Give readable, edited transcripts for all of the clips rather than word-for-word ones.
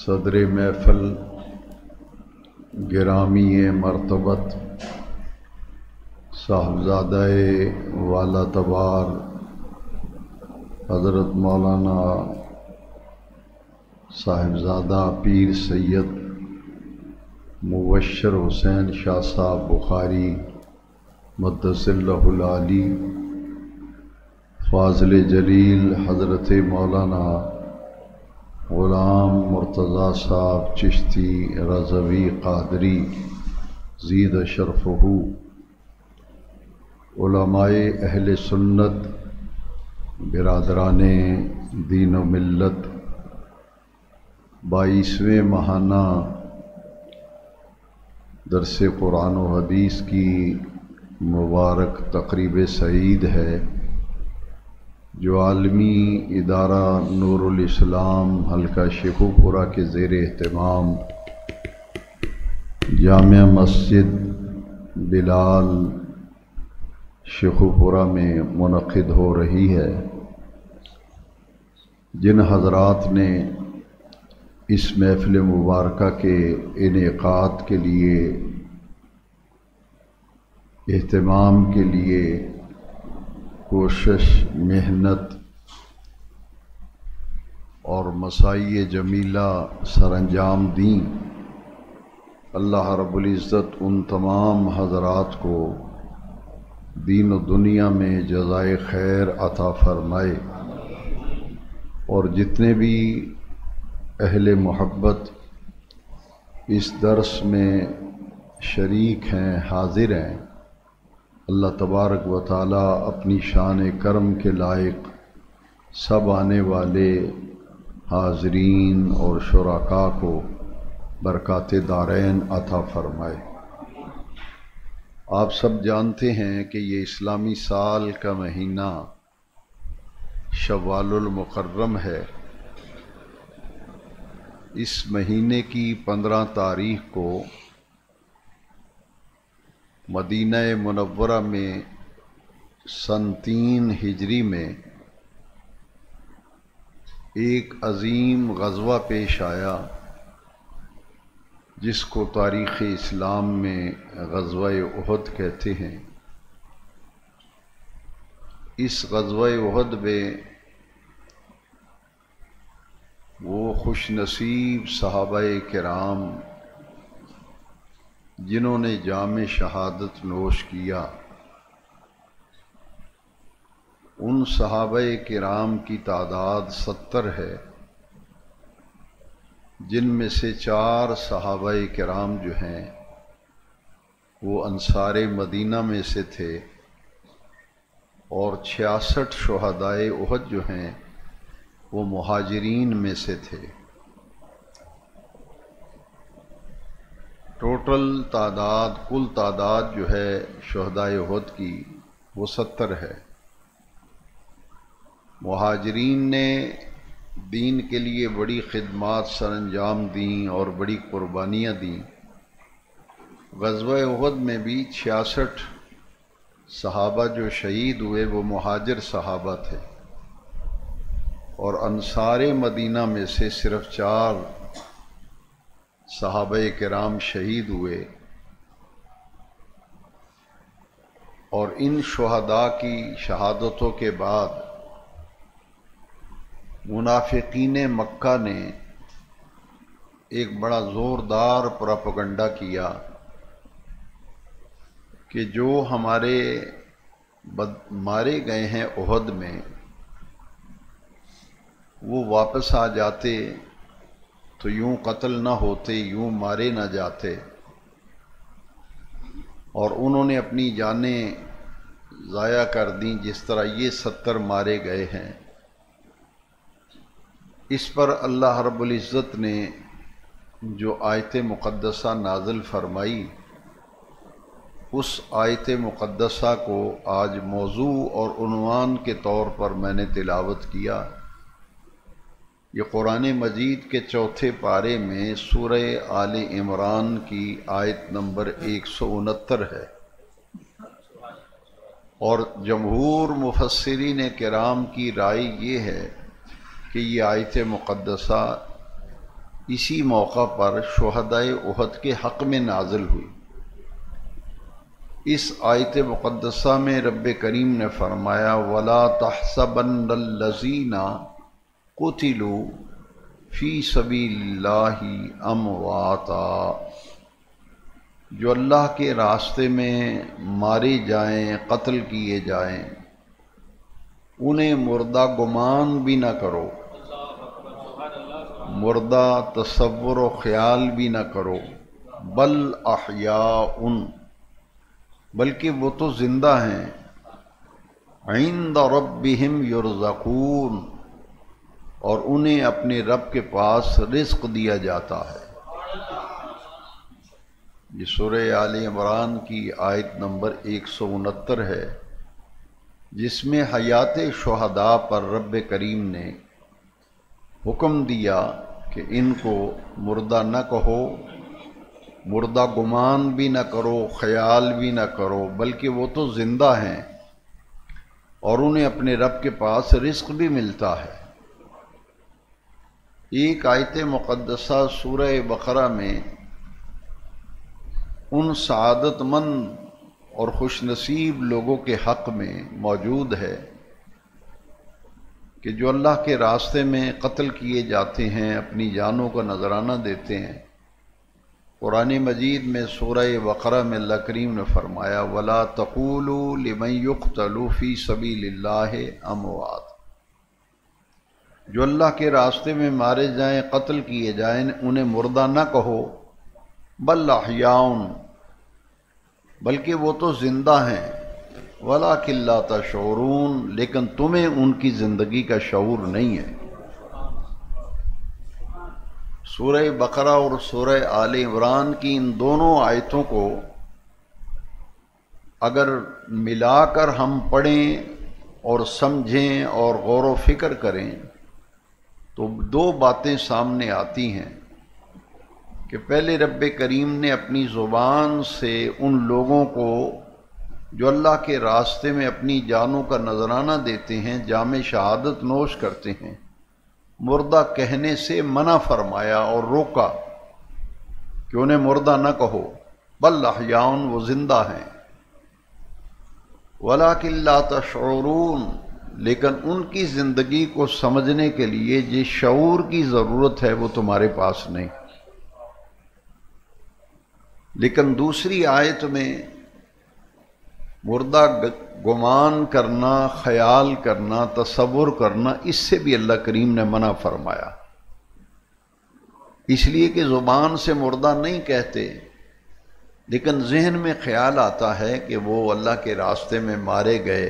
صدر محفل گرامی مرتبت صاحبزادہ والا تبار حضرت مولانا صاحبزادہ پیر سید مبشر حسین شاہ صاحب بخاری مقدس اللہ العالی، فاضل جلیل حضرت مولانا غلام مرتضیٰ صاحب چشتی رضوی قادری زید شرفہ، علماء اہل سنت، برادران دین و ملت، 22ویں ماہانہ درس قرآن و حدیث کی مبارک تقریب سعید ہے جو عالمی ادارہ نور الاسلام حلقہ شیخو پورہ کے زیر اہتمام جامع مسجد بلال شیخو پورہ میں منعقد ہو رہی ہے۔ جن حضرات نے اس محفل مبارکہ کے انعقاد کے لیے، اہتمام کے لیے کوشش، محنت اور مساعی جمیلہ سر انجام دیں، اللہ رب العزت ان تمام حضرات کو دین و دنیا میں جزائے خیر عطا فرمائے، اور جتنے بھی اہل محبت اس درس میں شریک ہیں، حاضر ہیں، اللہ تبارک و تعالی اپنی شان کرم کے لائق سب آنے والے حاضرین اور شرکاء کو برکات دارین عطا فرمائے۔ آپ سب جانتے ہیں کہ یہ اسلامی سال کا مہینہ شوال المکرم ہے۔ اس مہینے کی 15 تاریخ کو مدینہ منورہ میں سن 3 ہجری میں ایک عظیم غزوہ پیش آیا جس کو تاریخ اسلام میں غزوہ احد کہتے ہیں۔ اس غزوہ احد میں وہ خوش نصیب صحابہ کرام جنہوں نے جام شہادت نوش کیا، ان صحابہ کرام کی تعداد 70 ہے، جن میں سے 4 صحابہ کرام جو ہیں وہ انصار مدینہ میں سے تھے، اور 66 شہدائے احد جو ہیں وہ مہاجرین میں سے تھے۔ ٹوٹل تعداد، کل تعداد جو ہے شہدائے احد کی وہ 70 ہے۔ مہاجرین نے دین کے لیے بڑی خدمات سر انجام دیں اور بڑی قربانیاں دیں۔ غزوہ احد میں بھی 66 صحابہ جو شہید ہوئے وہ مہاجر صحابہ تھے، اور انصار مدینہ میں سے صرف 4 صحابہ کرام شہید ہوئے، اور ان شہداء کی شہادتوں کے بعد منافقین مکہ نے ایک بڑا زوردار پروپیگنڈا کیا کہ جو ہمارے مارے گئے ہیں احد میں وہ واپس آ جاتے تو یوں قتل نہ ہوتے، یوں مارے نہ جاتے، اور انہوں نے اپنی جانیں ضائع کر دیں جس طرح یہ 70 مارے گئے ہیں۔ اس پر اللہ رب العزت نے جو آیت مقدسہ نازل فرمائی، اس آیت مقدسہ کو آج موضوع اور عنوان کے طور پر میں نے تلاوت کیا۔ یہ قرآن مجید کے 4 پارے میں سورہ آل عمران کی آیت نمبر 169 ہے، اور جمہور مفسرین کرام کی رائے یہ ہے کہ یہ آیت مقدسہ اسی موقع پر شہدائے احد کے حق میں نازل ہوئی۔ اس آیت مقدسہ میں رب کریم نے فرمایا وَلَا تَحْسَبَنَّ الَّذِينَ قُتِلُوا فِي سَبِيلِ اللَّهِ أَمْوَاتًا، جو اللہ کے راستے میں مارے جائیں، قتل کیے جائیں، انہیں مردہ گمان بھی نہ کرو، مردہ تصور و خیال بھی نہ کرو، بل احیاء، بلکہ وہ تو زندہ ہیں، عند ربہم یرزقون، اور انہیں اپنے رب کے پاس رزق دیا جاتا ہے۔ یہ سورہ آل عمران کی آیت نمبر 169 ہے، جس میں حیات شہداء پر رب کریم نے حکم دیا کہ ان کو مردہ نہ کہو، مردہ گمان بھی نہ کرو، خیال بھی نہ کرو، بلکہ وہ تو زندہ ہیں اور انہیں اپنے رب کے پاس رزق بھی ملتا ہے۔ ایک آیت مقدسہ سورہ بقرہ میں ان سعادت مند اور خوش نصیب لوگوں کے حق میں موجود ہے کہ جو اللہ کے راستے میں قتل کیے جاتے ہیں، اپنی جانوں کا نذرانہ دیتے ہیں۔ قرآن مجید میں سورہ بقرہ میں اللہ کریم نے فرمایا وَلَا تَقُولُوا لِمَن يُقْتَلُ فِي سَبِيلِ اللَّهِ أَمْوَاتٌ، جو اللہ کے راستے میں مارے جائیں، قتل کیے جائیں، انہیں مردہ نہ کہو، بل احیاء، بلکہ وہ تو زندہ ہیں، وَلَٰكِن لَّا تَشْعُرُونَ، لیکن تمہیں ان کی زندگی کا شعور نہیں ہے۔ سورہ بقرہ اور سورہ آل عمران کی ان دونوں آیتوں کو اگر ملا کر ہم پڑھیں اور سمجھیں اور غور و فکر کریں تو دو باتیں سامنے آتی ہیں کہ پہلے رب کریم نے اپنی زبان سے ان لوگوں کو جو اللہ کے راستے میں اپنی جانوں کا نذرانہ دیتے ہیں، جام شہادت نوش کرتے ہیں، مردہ کہنے سے منع فرمایا اور روکا کہ انہیں مردہ نہ کہو، بل احیاء، وہ زندہ ہیں، وَلَٰكِن لَّا تَشْعُرُونَ، لیکن ان کی زندگی کو سمجھنے کے لیے جس شعور کی ضرورت ہے وہ تمہارے پاس نہیں۔ لیکن دوسری آیت میں مردہ گمان کرنا، خیال کرنا، تصور کرنا، اس سے بھی اللہ کریم نے منع فرمایا، اس لیے کہ زبان سے مردہ نہیں کہتے، لیکن ذہن میں خیال آتا ہے کہ وہ اللہ کے راستے میں مارے گئے،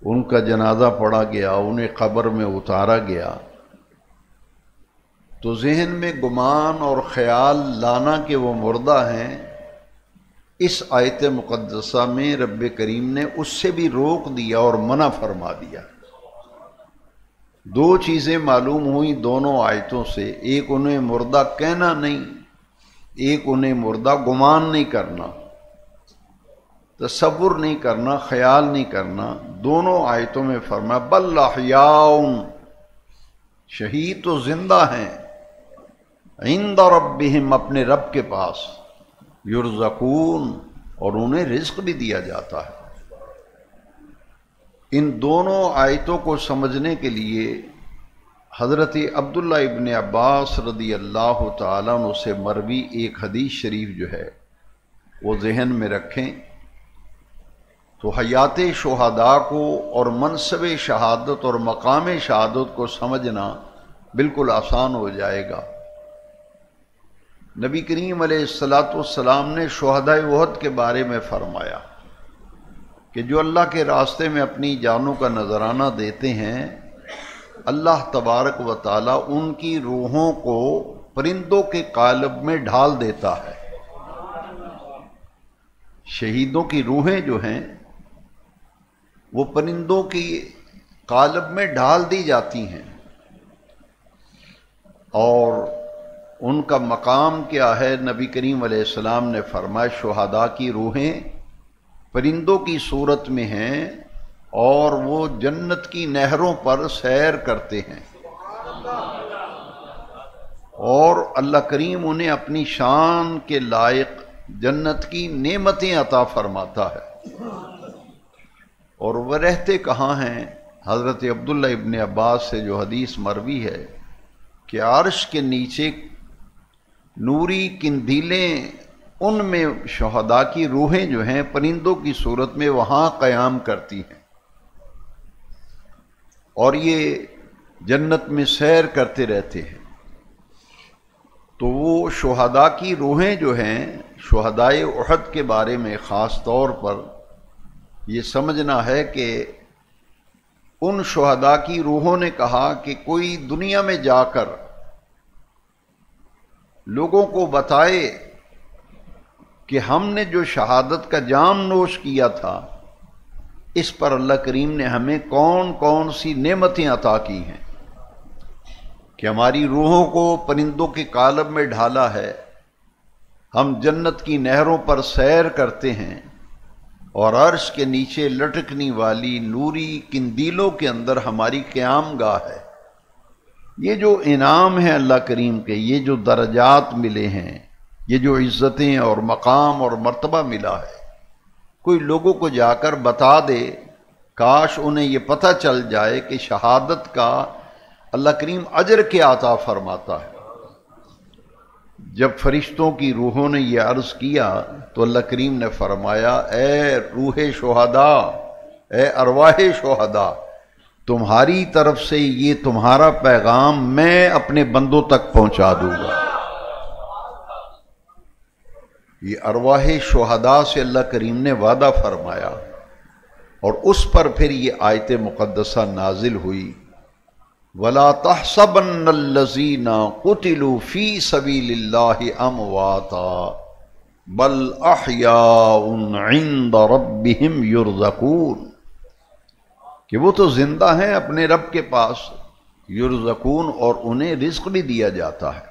ان کا جنازہ پڑھا گیا، انہیں قبر میں اتارا گیا، تو ذہن میں گمان اور خیال لانا کہ وہ مردہ ہیں، اس آیت مقدسہ میں رب کریم نے اس سے بھی روک دیا اور منع فرما دیا۔ دو چیزیں معلوم ہوئیں دونوں آیتوں سے، ایک انہیں مردہ کہنا نہیں، ایک انہیں مردہ گمان نہیں کرنا، تصور نہیں کرنا، خیال نہیں کرنا۔ دونوں آیتوں میں فرمایا بل احیاء، شہید تو زندہ ہیں، عند ربہم، اپنے رب کے پاس، یرزقون، اور انہیں رزق بھی دیا جاتا ہے۔ ان دونوں آیتوں کو سمجھنے کے لیے حضرت عبداللہ ابن عباس رضی اللہ تعالیٰ عنہ سے مروی ایک حدیث شریف جو ہے وہ ذہن میں رکھیں تو حیات شہداء کو اور منصب شہادت اور مقام شہادت کو سمجھنا بالکل آسان ہو جائے گا۔ نبی کریم علیہ السلام نے شہدائے احد کے بارے میں فرمایا کہ جو اللہ کے راستے میں اپنی جانوں کا نذرانہ دیتے ہیں، اللہ تبارک و تعالی ان کی روحوں کو پرندوں کے قالب میں ڈھال دیتا ہے۔ شہیدوں کی روحیں جو ہیں وہ پرندوں کی قالب میں ڈھال دی جاتی ہیں، اور ان کا مقام کیا ہے؟ نبی کریم علیہ السلام نے فرمایا شہداء کی روحیں پرندوں کی صورت میں ہیں اور وہ جنت کی نہروں پر سیر کرتے ہیں۔ اور اللہ کریم انہیں اپنی شان کے لائق جنت کی نعمتیں عطا فرماتا ہے۔ اور وہ رہتے کہاں ہیں؟ حضرت عبداللہ ابن عباس سے جو حدیث مروی ہے کہ عرش کے نیچے نوری قندیلیں، ان میں شہداء کی روحیں جو ہیں پرندوں کی صورت میں وہاں قیام کرتی ہیں، اور یہ جنت میں سیر کرتے رہتے ہیں۔ تو وہ شہداء کی روحیں جو ہیں، شہدائے احد کے بارے میں خاص طور پر یہ سمجھنا ہے کہ ان شہداء کی روحوں نے کہا کہ کوئی دنیا میں جا کر لوگوں کو بتائے کہ ہم نے جو شہادت کا جام نوش کیا تھا اس پر اللہ کریم نے ہمیں کون کون سی نعمتیں عطا کی ہیں، کہ ہماری روحوں کو پرندوں کے قالب میں ڈھالا ہے، ہم جنت کی نہروں پر سیر کرتے ہیں، اور عرش کے نیچے لٹکنے والی نوری قندیلوں کے اندر ہماری قیام گاہ ہے۔ یہ جو انعام ہے اللہ کریم کے، یہ جو درجات ملے ہیں، یہ جو عزتیں اور مقام اور مرتبہ ملا ہے، کوئی لوگوں کو جا کر بتا دے، کاش انہیں یہ پتہ چل جائے کہ شہادت کا اللہ کریم اجر کیا عطا فرماتا ہے۔ جب فرشتوں کی روحوں نے یہ عرض کیا تو اللہ کریم نے فرمایا، اے روح شہداء، اے ارواح شہداء، تمہاری طرف سے یہ تمہارا پیغام میں اپنے بندوں تک پہنچا دوں گا۔ یہ ارواح شہداء سے اللہ کریم نے وعدہ فرمایا، اور اس پر پھر یہ آیت مقدسہ نازل ہوئی، وَلَا تَحْسَبَنَّ الَّذِينَ قُتِلُوا فِي سَبِيلِ اللَّهِ أَمْوَاتًا بَلْ أَحْيَاءٌ عِندَ رَبِّهِمْ يُرْزَقُونَ، کہ وہ تو زندہ ہیں اپنے رب کے پاس، یرزقون، اور انہیں رزق بھی دیا جاتا ہے۔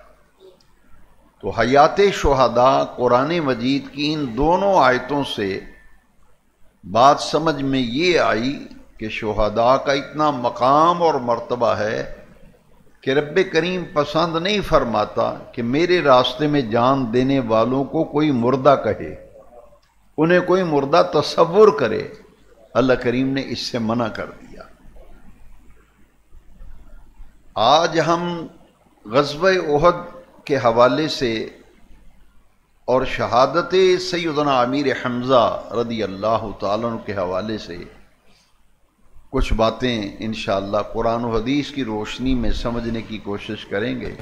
تو حیات شہداء قرآن مجید کی ان دونوں آیتوں سے بات سمجھ میں یہ آئی کہ شہداء کا اتنا مقام اور مرتبہ ہے کہ رب کریم پسند نہیں فرماتا کہ میرے راستے میں جان دینے والوں کو کوئی مردہ کہے، انہیں کوئی مردہ تصور کرے۔ اللہ کریم نے اس سے منع کر دیا۔ آج ہم غزوہ احد کے حوالے سے اور شہادت سیدنا امیر حمزہ رضی اللہ تعالیٰ عنہ کے حوالے سے کچھ باتیں انشاءاللہ قرآن و حدیث کی روشنی میں سمجھنے کی کوشش کریں گے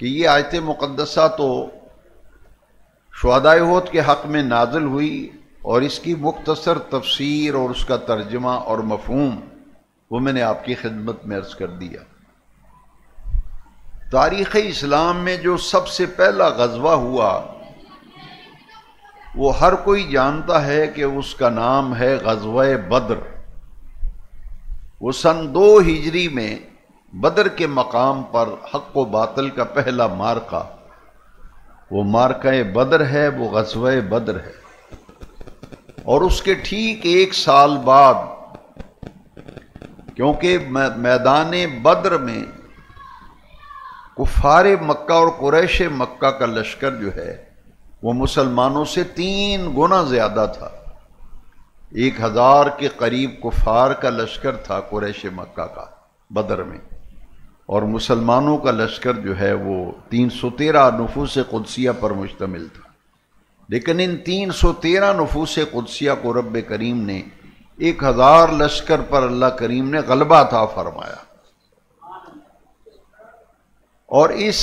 کہ یہ آیت مقدسہ تو شہدائے احد کے حق میں نازل ہوئی، اور اس کی مختصر تفسیر اور اس کا ترجمہ اور مفہوم وہ میں نے آپ کی خدمت میں عرض کر دیا۔ تاریخ اسلام میں جو سب سے پہلا غزوہ ہوا وہ ہر کوئی جانتا ہے کہ اس کا نام ہے غزوہ بدر۔ وہ سن 2 ہجری میں بدر کے مقام پر حق و باطل کا پہلا مارکہ، وہ مارکہ بدر ہے، وہ غزوہ بدر ہے۔ اور اس کے ٹھیک 1 سال بعد، کیونکہ میدان بدر میں کفار مکہ اور قریش مکہ کا لشکر جو ہے وہ مسلمانوں سے 3 گنا زیادہ تھا۔ 1000 کے قریب کفار کا لشکر تھا قریش مکہ کا بدر میں، اور مسلمانوں کا لشکر جو ہے وہ 313 نفوس قدسیہ پر مشتمل تھا۔ لیکن ان 313 نفوس قدسیہ کو رب کریم نے 1000 لشکر پر اللہ کریم نے غلبہ عطا فرمایا۔ اور اس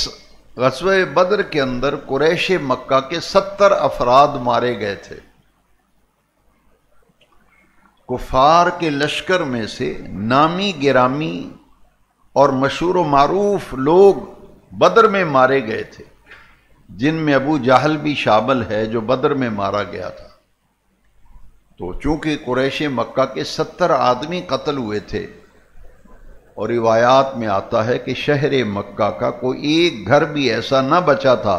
غزوہ بدر کے اندر قریش مکہ کے 70 افراد مارے گئے تھے۔ کفار کے لشکر میں سے نامی گرامی اور مشہور و معروف لوگ بدر میں مارے گئے تھے، جن میں ابو جہل بھی شامل ہے جو بدر میں مارا گیا تھا۔ تو چونکہ قریش مکہ کے 70 آدمی قتل ہوئے تھے، اور روایات میں آتا ہے کہ شہر مکہ کا کوئی ایک گھر بھی ایسا نہ بچا تھا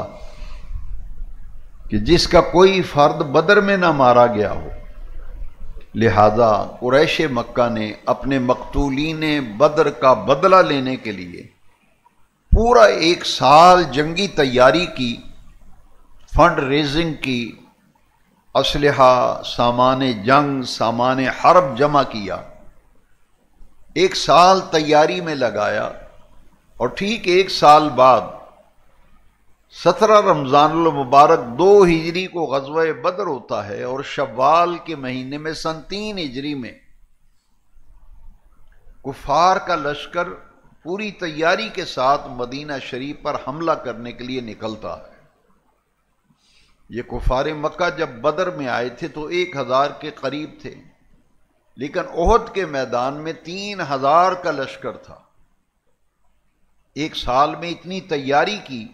کہ جس کا کوئی فرد بدر میں نہ مارا گیا ہو، لہذا قریش مکہ نے اپنے مقتولین بدر کا بدلہ لینے کے لیے پورا ایک سال جنگی تیاری کی، فنڈ ریزنگ کی، اسلحہ، سامان جنگ، سامان حرب جمع کیا، ایک سال تیاری میں لگایا، اور ٹھیک ایک سال بعد 17 رمضان المبارک 2 ہجری کو غزوہ بدر ہوتا ہے، اور شوال کے مہینے میں سن 3 ہجری میں کفار کا لشکر پوری تیاری کے ساتھ مدینہ شریف پر حملہ کرنے کے لیے نکلتا ہے۔ یہ کفار مکہ جب بدر میں آئے تھے تو 1000 کے قریب تھے، لیکن احد کے میدان میں 3000 کا لشکر تھا۔ ایک سال میں اتنی تیاری کی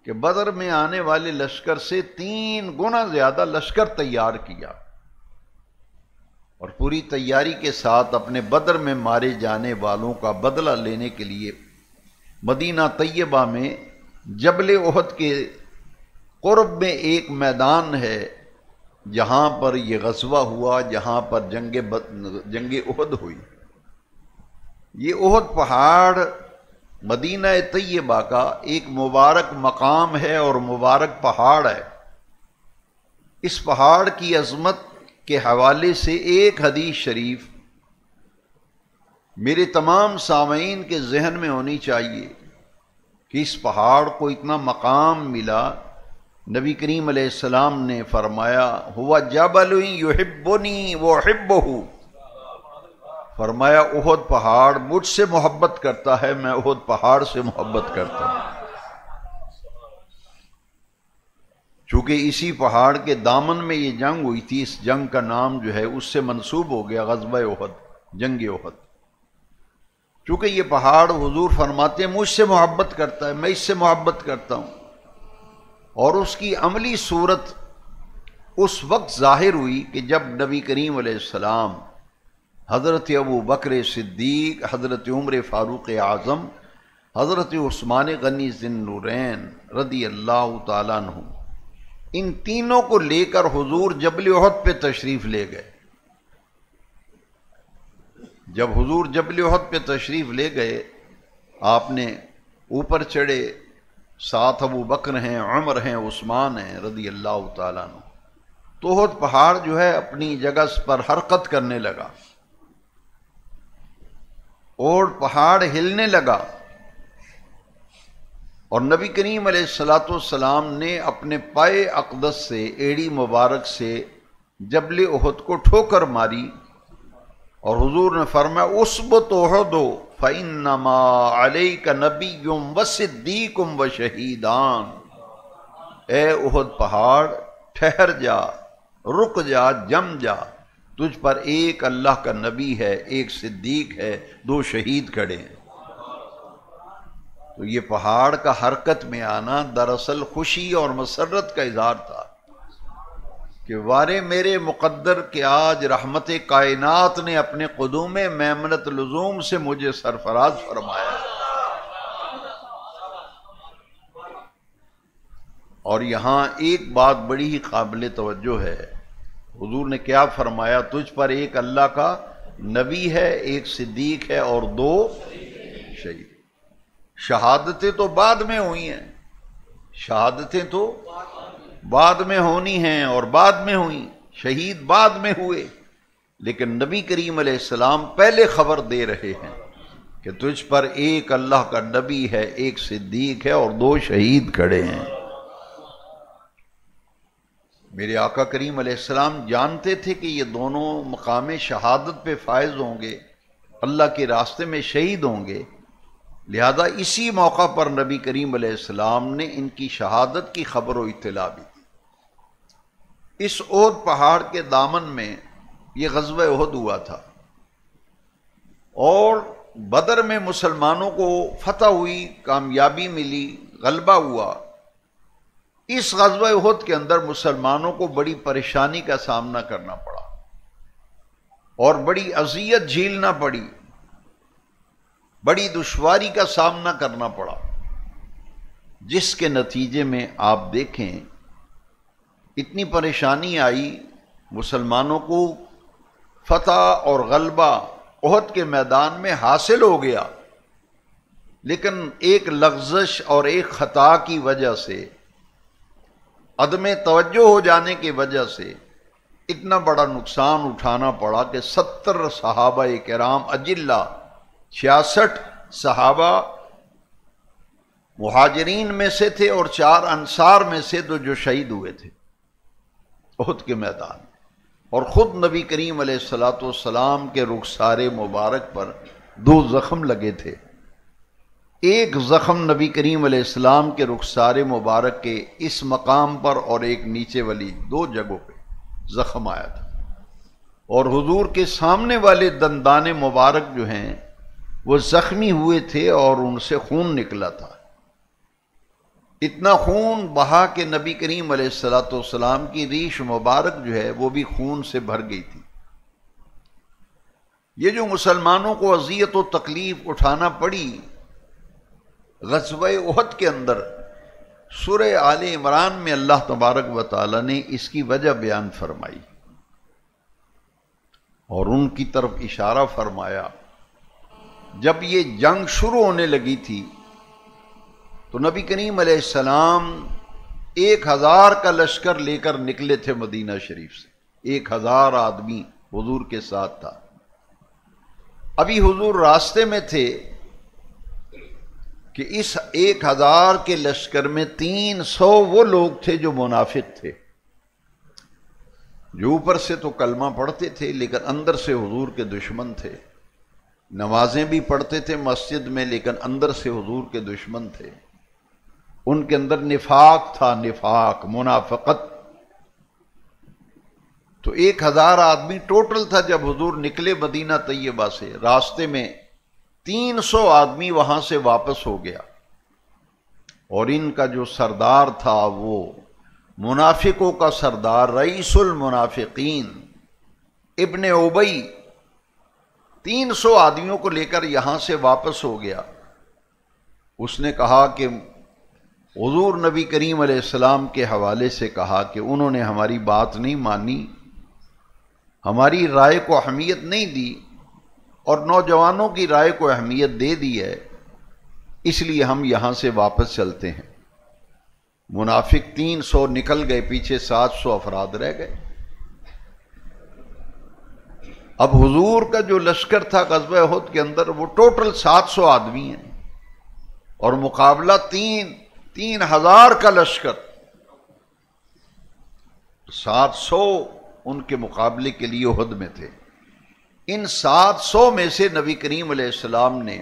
کہ بدر میں آنے والے لشکر سے 3 گنا زیادہ لشکر تیار کیا، اور پوری تیاری کے ساتھ اپنے بدر میں مارے جانے والوں کا بدلہ لینے کے لیے مدینہ طیبہ میں جبل احد کے قرب میں ایک میدان ہے جہاں پر یہ غزوہ ہوا، جہاں پر جنگ احد ہوئی۔ یہ احد پہاڑ مدینہ طیبہ کا ایک مبارک مقام ہے اور مبارک پہاڑ ہے۔ اس پہاڑ کی عظمت کے حوالے سے ایک حدیث شریف میرے تمام سامعین کے ذہن میں ہونی چاہیے کہ اس پہاڑ کو اتنا مقام ملا۔ نبی کریم علیہ السلام نے فرمایا ہوا جبل یحبنی واحبہ، فرمایا احد پہاڑ مجھ سے محبت کرتا ہے، میں احد پہاڑ سے محبت کرتا ہوں۔ چونکہ اسی پہاڑ کے دامن میں یہ جنگ ہوئی تھی، اس جنگ کا نام جو ہے اس سے منسوب ہو گیا غزوہ احد، جنگ احد۔ چونکہ یہ پہاڑ حضور فرماتے ہیں مجھ سے محبت کرتا ہے، میں اس سے محبت کرتا ہوں، اور اس کی عملی صورت اس وقت ظاہر ہوئی کہ جب نبی کریم علیہ السلام حضرت ابو بکر صدیق، حضرت عمر فاروق اعظم، حضرت عثمان غنی ذی النورین رضی اللہ تعالیٰ عنہ، ان تینوں کو لے کر حضور جبل احد پہ تشریف لے گئے۔ جب حضور جبل احد پہ تشریف لے گئے، آپ نے اوپر چڑھے، ساتھ ابو بکر ہیں، عمر ہیں، عثمان ہیں رضی اللہ تعالیٰ عنہ، تو احد پہاڑ جو ہے اپنی جگہ پر حرکت کرنے لگا اور پہاڑ ہلنے لگا، اور نبی کریم علیہ السلام نے اپنے پائے اقدس سے، ایڑی مبارک سے جبل احد کو ٹھوکر ماری، اور حضور نے فرمایا اثبت احد فإنما علیک نبی وصدیق وشہیدان، اے احد پہاڑ ٹھہر جا، رک جا، جم جا، تجھ پر ایک اللہ کا نبی ہے، ایک صدیق ہے، 2 شہید کھڑے ہیں۔ تو یہ پہاڑ کا حرکت میں آنا دراصل خوشی اور مسرت کا اظہار تھا کہ وارے میرے مقدر کہ آج رحمت کائنات نے اپنے قدوم میمنت لزوم سے مجھے سرفراز فرمایا۔ اور یہاں ایک بات بڑی ہی قابل توجہ ہے، حضور نے کیا فرمایا؟ تجھ پر ایک اللہ کا نبی ہے، ایک صدیق ہے، اور 2 شہید۔ شہادتیں تو بعد میں ہوئی ہیں، شہادتیں تو بعد میں ہونی ہیں اور بعد میں ہوئیں، شہید بعد میں ہوئے، لیکن نبی کریم علیہ السلام پہلے خبر دے رہے ہیں کہ تجھ پر ایک اللہ کا نبی ہے، ایک صدیق ہے، اور 2 شہید کھڑے ہیں۔ میرے آقا کریم علیہ السلام جانتے تھے کہ یہ دونوں مقام شہادت پہ فائز ہوں گے، اللہ کے راستے میں شہید ہوں گے، لہذا اسی موقع پر نبی کریم علیہ السلام نے ان کی شہادت کی خبر و اطلاع بھی دی۔ اس احد پہاڑ کے دامن میں یہ غزوہ احد ہوا تھا، اور بدر میں مسلمانوں کو فتح ہوئی، کامیابی ملی، غلبہ ہوا۔ اس غزوہ احد کے اندر مسلمانوں کو بڑی پریشانی کا سامنا کرنا پڑا اور بڑی اذیت جھیلنا پڑی، بڑی دشواری کا سامنا کرنا پڑا، جس کے نتیجے میں آپ دیکھیں اتنی پریشانی آئی، مسلمانوں کو فتح اور غلبہ احد کے میدان میں حاصل ہو گیا، لیکن ایک لغزش اور ایک خطا کی وجہ سے، عدم توجہ ہو جانے کی وجہ سے اتنا بڑا نقصان اٹھانا پڑا کہ 70 صحابہ کرام اجلہ، 66 صحابہ مہاجرین میں سے تھے اور 4 انصار میں سے جو شہید ہوئے تھے احد کے میدان، اور خود نبی کریم علیہ الصلوۃ والسلام کے رخسار مبارک پر 2 زخم لگے تھے۔ ایک زخم نبی کریم علیہ السلام کے رخسار مبارک کے اس مقام پر اور ایک نیچے والی 2 جگہوں پہ زخم آیا تھا، اور حضور کے سامنے والے دندان مبارک جو ہیں وہ زخمی ہوئے تھے اور ان سے خون نکلا تھا۔ اتنا خون بہا کہ نبی کریم علیہ الصلوۃ والسلام کی ریش مبارک جو ہے وہ بھی خون سے بھر گئی تھی۔ یہ جو مسلمانوں کو اذیت و تکلیف اٹھانا پڑی غزوہ احد کے اندر، سورہ آل عمران میں اللہ تبارک و تعالی نے اس کی وجہ بیان فرمائی اور ان کی طرف اشارہ فرمایا۔ جب یہ جنگ شروع ہونے لگی تھی تو نبی کریم علیہ السلام 1000 کا لشکر لے کر نکلے تھے مدینہ شریف سے، 1000 آدمی حضور کے ساتھ تھا۔ ابھی حضور راستے میں تھے کہ اس 1000 کے لشکر میں 300 وہ لوگ تھے جو منافق تھے، جو اوپر سے تو کلمہ پڑھتے تھے لیکن اندر سے حضور کے دشمن تھے، نمازیں بھی پڑھتے تھے مسجد میں لیکن اندر سے حضور کے دشمن تھے، ان کے اندر نفاق تھا، نفاق، منافقت۔ تو 1000 آدمی ٹوٹل تھا جب حضور نکلے مدینہ طیبہ سے، راستے میں 300 آدمی وہاں سے واپس ہو گیا، اور ان کا جو سردار تھا وہ منافقوں کا سردار رئیس المنافقین ابن ابی 300 آدمیوں کو لے کر یہاں سے واپس ہو گیا۔ اس نے کہا کہ حضور نبی کریم علیہ السلام کے حوالے سے کہا کہ انہوں نے ہماری بات نہیں مانی، ہماری رائے کو اہمیت نہیں دی، اور نوجوانوں کی رائے کو اہمیت دے دی ہے، اس لیے ہم یہاں سے واپس چلتے ہیں۔ منافق 300 نکل گئے، پیچھے 700 افراد رہ گئے۔ اب حضور کا جو لشکر تھا غزوہ احد کے اندر وہ ٹوٹل 700 آدمی ہیں، اور مقابلہ 3000 کا لشکر، 700 ان کے مقابلے کے لیے احد میں تھے۔ ان 700 میں سے نبی کریم علیہ السلام نے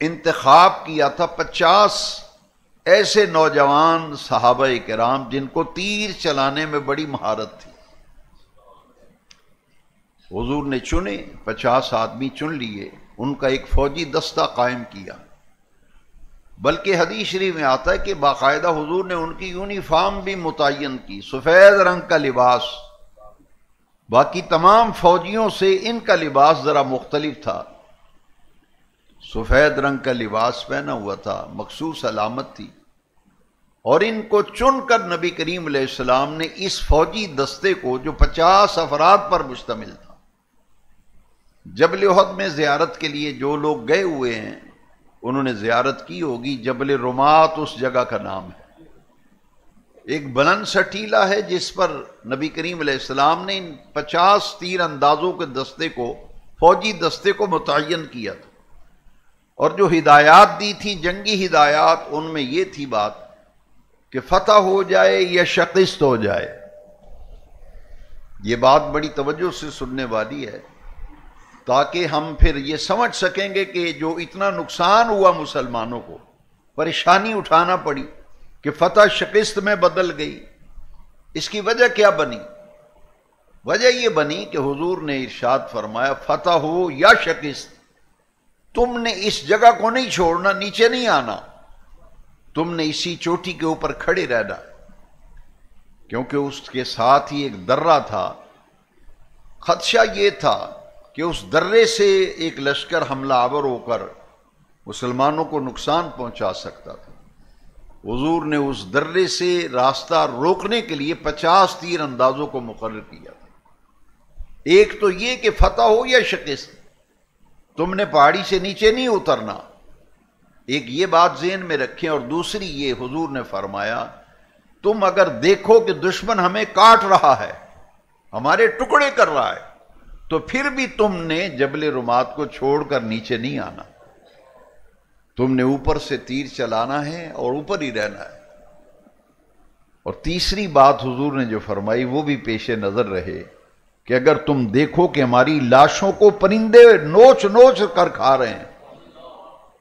انتخاب کیا تھا 50 ایسے نوجوان صحابہ کرام جن کو تیر چلانے میں بڑی مہارت تھی۔ حضور نے چنے، 50 آدمی چن لیے، ان کا ایک فوجی دستہ قائم کیا، بلکہ حدیث شریف میں آتا ہے کہ باقاعدہ حضور نے ان کی یونیفارم بھی متعین کی، سفید رنگ کا لباس۔ باقی تمام فوجیوں سے ان کا لباس ذرا مختلف تھا، سفید رنگ کا لباس پہنا ہوا تھا، مخصوص علامت تھی، اور ان کو چن کر نبی کریم علیہ السلام نے اس فوجی دستے کو جو 50 افراد پر مشتمل تھا، جبل احد میں زیارت کے لیے جو لوگ گئے ہوئے ہیں انہوں نے زیارت کی ہوگی، جبل رمات اس جگہ کا نام ہے، ایک بلند سٹیلا ہے جس پر نبی کریم علیہ السلام نے ان 50 تیر اندازوں کے دستے کو، فوجی دستے کو متعین کیا تھا، اور جو ہدایات دی تھی جنگی ہدایات، ان میں یہ تھی بات کہ فتح ہو جائے یا شکست ہو جائے۔ یہ بات بڑی توجہ سے سننے والی ہے تاکہ ہم پھر یہ سمجھ سکیں گے کہ جو اتنا نقصان ہوا مسلمانوں کو، پریشانی اٹھانا پڑی کہ فتح شکست میں بدل گئی، اس کی وجہ کیا بنی؟ وجہ یہ بنی کہ حضور نے ارشاد فرمایا فتح ہو یا شکست، تم نے اس جگہ کو نہیں چھوڑنا، نیچے نہیں آنا، تم نے اسی چوٹی کے اوپر کھڑے رہنا، کیونکہ اس کے ساتھ ہی ایک درہ تھا۔ خدشہ یہ تھا کہ اس درے سے ایک لشکر حملہ آور ہو کر مسلمانوں کو نقصان پہنچا سکتا تھا۔ حضور نے اس درے سے راستہ روکنے کے لیے 50 تیر اندازوں کو مقرر کیا تھا، ایک تو یہ کہ فتح ہو یا شکست، تم نے پہاڑی سے نیچے نہیں اترنا۔ ایک یہ بات ذہن میں رکھیں، اور دوسری یہ حضور نے فرمایا تم اگر دیکھو کہ دشمن ہمیں کاٹ رہا ہے، ہمارے ٹکڑے کر رہا ہے، تو پھر بھی تم نے جبل رمات کو چھوڑ کر نیچے نہیں آنا، تم نے اوپر سے تیر چلانا ہے اور اوپر ہی رہنا ہے۔ اور تیسری بات حضور نے جو فرمائی وہ بھی پیش نظر رہے کہ اگر تم دیکھو کہ ہماری لاشوں کو پرندے نوچ نوچ کر کھا رہے ہیں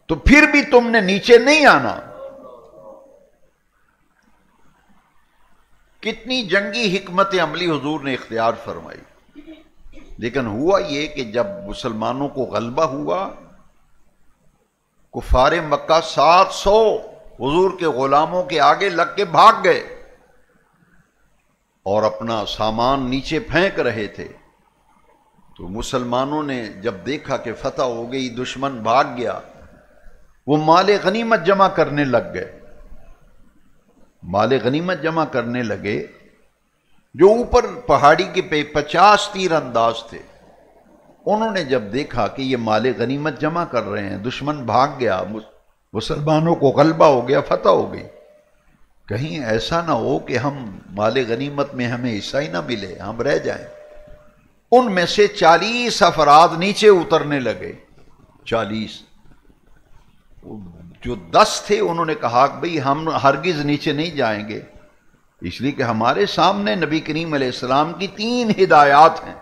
تو پھر بھی تم نے نیچے نہیں آنا۔ کتنی جنگی حکمت عملی حضور نے اختیار فرمائی۔ لیکن ہوا یہ کہ جب مسلمانوں کو غلبہ ہوا، کفار مکہ 700 حضور کے غلاموں کے آگے لگ کے بھاگ گئے اور اپنا سامان نیچے پھینک رہے تھے، تو مسلمانوں نے جب دیکھا کہ فتح ہو گئی، دشمن بھاگ گیا، وہ مال غنیمت جمع کرنے لگ گئے، مال غنیمت جمع کرنے لگے۔ جو اوپر پہاڑی کے 50 تیر انداز تھے، انہوں نے جب دیکھا کہ یہ مال غنیمت جمع کر رہے ہیں، دشمن بھاگ گیا، مسلمانوں کو غلبہ ہو گیا، فتح ہو گئی، کہیں ایسا نہ ہو کہ ہم مال غنیمت میں ہمیں حصہ ہی نہ ملے، ہم رہ جائیں۔ ان میں سے 40 افراد نیچے اترنے لگے، 40۔ جو 10 تھے انہوں نے کہا کہ بھئی ہم ہرگز نیچے نہیں جائیں گے، اس لیے کہ ہمارے سامنے نبی کریم علیہ السلام کی 3 ہدایات ہیں،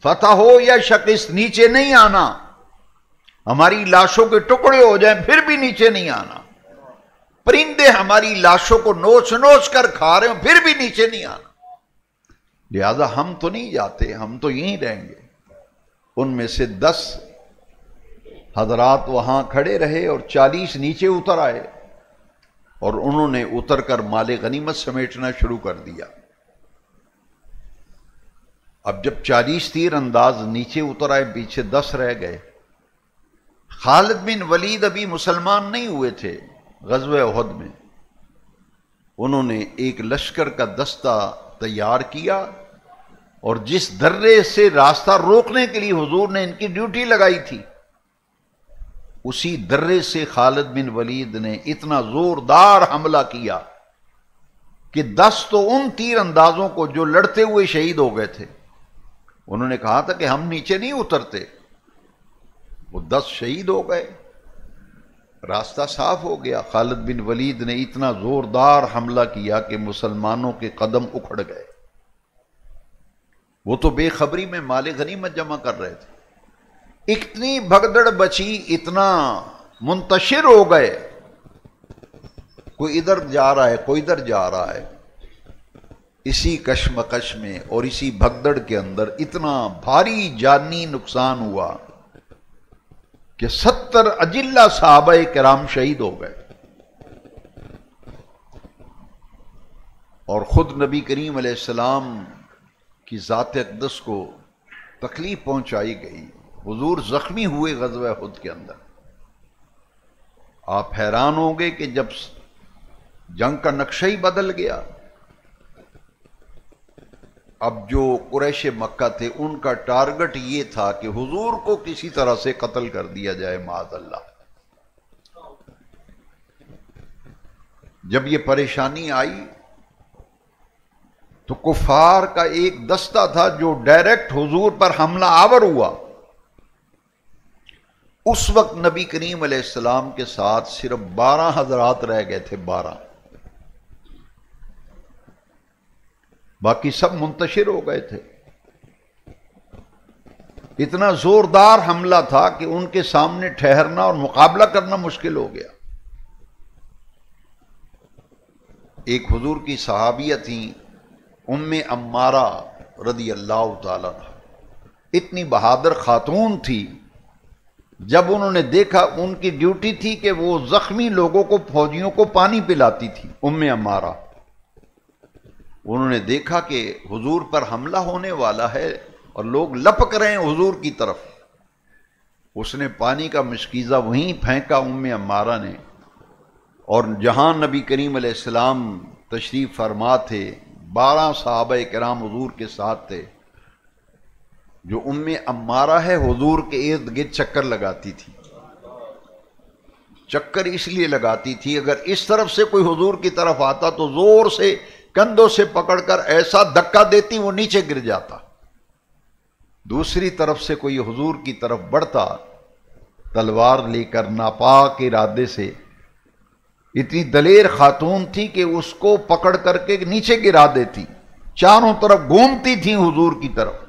فتح ہو یا شکست، نیچے نہیں آنا، ہماری لاشوں کے ٹکڑے ہو جائیں پھر بھی نیچے نہیں آنا، پرندے ہماری لاشوں کو نوچ نوچ کر کھا رہے ہوں پھر بھی نیچے نہیں آنا، لہذا ہم تو نہیں جاتے، ہم تو یہیں رہیں گے۔ ان میں سے 10 حضرات وہاں کھڑے رہے اور 40 نیچے اتر آئے، اور انہوں نے اتر کر مال غنیمت سمیٹنا شروع کر دیا۔ اب جب 40 تیر انداز نیچے اتر آئے، پیچھے 10 رہ گئے۔ خالد بن ولید ابھی مسلمان نہیں ہوئے تھے غزوہ احد میں، انہوں نے ایک لشکر کا دستہ تیار کیا، اور جس درے سے راستہ روکنے کے لیے حضور نے ان کی ڈیوٹی لگائی تھی، اسی درے سے خالد بن ولید نے اتنا زوردار حملہ کیا کہ 10 تو ان تیر اندازوں کو جو لڑتے ہوئے شہید ہو گئے تھے، انہوں نے کہا تھا کہ ہم نیچے نہیں اترتے، وہ 10 شہید ہو گئے، راستہ صاف ہو گیا۔ خالد بن ولید نے اتنا زوردار حملہ کیا کہ مسلمانوں کے قدم اکھڑ گئے، وہ تو بے خبری میں مال غنیمت جمع کر رہے تھے، اتنی بھگدڑ بچی، اتنا منتشر ہو گئے، کوئی ادھر جا رہا ہے کوئی ادھر جا رہا ہے، اسی کشمکش میں اور اسی بھگدڑ کے اندر اتنا بھاری جانی نقصان ہوا کہ 70 اجلہ صحابہ کرام شہید ہو گئے، اور خود نبی کریم علیہ السلام کی ذات اقدس کو تکلیف پہنچائی گئی، حضور زخمی ہوئے غزوہ احد کے اندر۔ آپ حیران ہوں گے کہ جب جنگ کا نقشہ ہی بدل گیا، اب جو قریش مکہ تھے ان کا ٹارگٹ یہ تھا کہ حضور کو کسی طرح سے قتل کر دیا جائے معاذ اللہ۔ جب یہ پریشانی آئی تو کفار کا ایک دستہ تھا جو ڈائریکٹ حضور پر حملہ آور ہوا۔ اس وقت نبی کریم علیہ السلام کے ساتھ صرف 12 حضرات رہ گئے تھے، 12، باقی سب منتشر ہو گئے تھے۔ اتنا زوردار حملہ تھا کہ ان کے سامنے ٹھہرنا اور مقابلہ کرنا مشکل ہو گیا۔ ایک حضور کی صحابیہ تھیں ام عمارہ رضی اللہ تعالیٰ عنہ، اتنی بہادر خاتون تھی، جب انہوں نے دیکھا، ان کی ڈیوٹی تھی کہ وہ زخمی لوگوں کو، فوجیوں کو پانی پلاتی تھی ام عمارہ، انہوں نے دیکھا کہ حضور پر حملہ ہونے والا ہے اور لوگ لپک رہے ہیں حضور کی طرف، اس نے پانی کا مشکیزہ وہیں پھینکا ام عمارہ نے، اور جہاں نبی کریم علیہ السلام تشریف فرما تھے، 12 صحابہ کرام حضور کے ساتھ تھے، جو عمارہ ہے حضور کے ارد گرد چکر لگاتی تھی. چکر اس لیے لگاتی تھی اگر اس طرف سے کوئی حضور کی طرف آتا تو زور سے کندھوں سے پکڑ کر ایسا دھکا دیتی وہ نیچے گر جاتا. دوسری طرف سے کوئی حضور کی طرف بڑھتا تلوار لے کر ناپاک ارادے سے، اتنی دلیر خاتون تھی کہ اس کو پکڑ کر کے نیچے گرا دیتی، چاروں طرف گھومتی تھی حضور کی طرف.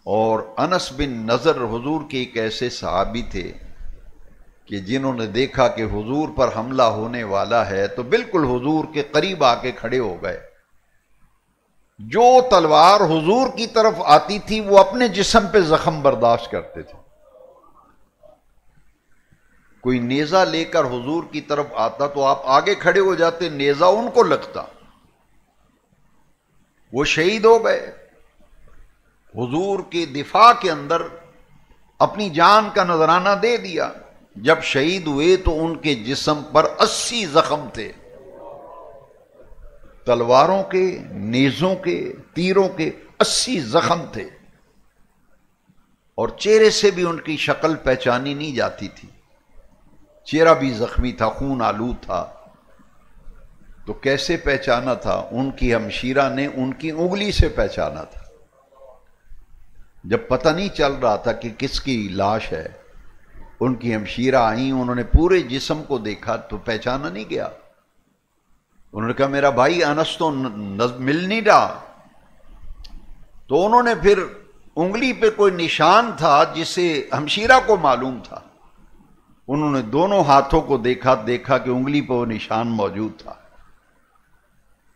اور انس بن نضر حضور کے ایک ایسے صحابی تھے کہ جنہوں نے دیکھا کہ حضور پر حملہ ہونے والا ہے تو بالکل حضور کے قریب آ کے کھڑے ہو گئے. جو تلوار حضور کی طرف آتی تھی وہ اپنے جسم پہ زخم برداشت کرتے تھے. کوئی نیزہ لے کر حضور کی طرف آتا تو آپ آگے کھڑے ہو جاتے، نیزہ ان کو لگتا، وہ شہید ہو گئے. حضور کے دفاع کے اندر اپنی جان کا نذرانہ دے دیا. جب شہید ہوئے تو ان کے جسم پر 80 زخم تھے، تلواروں کے، نیزوں کے، تیروں کے 80 زخم تھے، اور چہرے سے بھی ان کی شکل پہچانی نہیں جاتی تھی. چہرہ بھی زخمی تھا، خون آلود تھا. تو کیسے پہچانا تھا؟ ان کی ہمشیرہ نے ان کی انگلی سے پہچانا تھا. جب پتہ نہیں چل رہا تھا کہ کس کی لاش ہے، ان کی ہمشیرہ آئیں، انہوں نے پورے جسم کو دیکھا تو پہچانا نہیں گیا. انہوں نے کہا میرا بھائی انس تو مل نہیں رہا. تو انہوں نے پھر انگلی پہ کوئی نشان تھا جسے ہمشیرہ کو معلوم تھا، انہوں نے دونوں ہاتھوں کو دیکھا کہ انگلی پہ وہ نشان موجود تھا.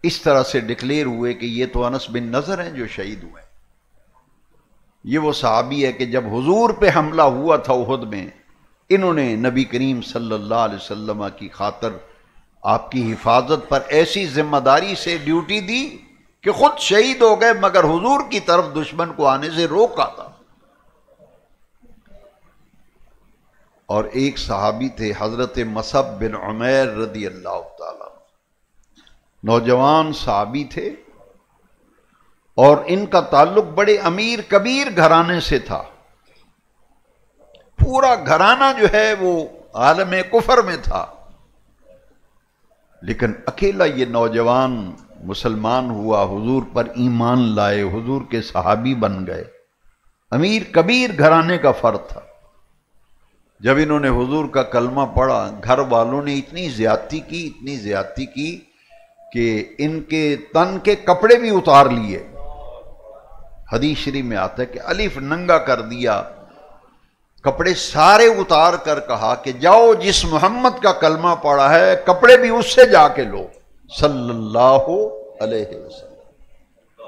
اس طرح سے ڈکلیئر ہوئے کہ یہ تو انس بن نضر ہیں جو شہید ہوئے. یہ وہ صحابی ہے کہ جب حضور پہ حملہ ہوا تھا احد میں، انہوں نے نبی کریم صلی اللہ علیہ وسلم کی خاطر آپ کی حفاظت پر ایسی ذمہ داری سے ڈیوٹی دی کہ خود شہید ہو گئے مگر حضور کی طرف دشمن کو آنے سے روکا تھا. اور ایک صحابی تھے حضرت مصعب بن عمیر رضی اللہ تعالی، نوجوان صحابی تھے اور ان کا تعلق بڑے امیر کبیر گھرانے سے تھا. پورا گھرانہ جو ہے وہ عالم کفر میں تھا، لیکن اکیلا یہ نوجوان مسلمان ہوا، حضور پر ایمان لائے، حضور کے صحابی بن گئے. امیر کبیر گھرانے کا فرد تھا. جب انہوں نے حضور کا کلمہ پڑھا، گھر والوں نے اتنی زیادتی کی کہ ان کے تن کے کپڑے بھی اتار لیے. حدیث شریف میں آتا ہے کہ الف ننگا کر دیا، کپڑے سارے اتار کر کہا کہ جاؤ جس محمد کا کلمہ پڑھا ہے کپڑے بھی اس سے جا کے لو صلی اللہ علیہ وسلم.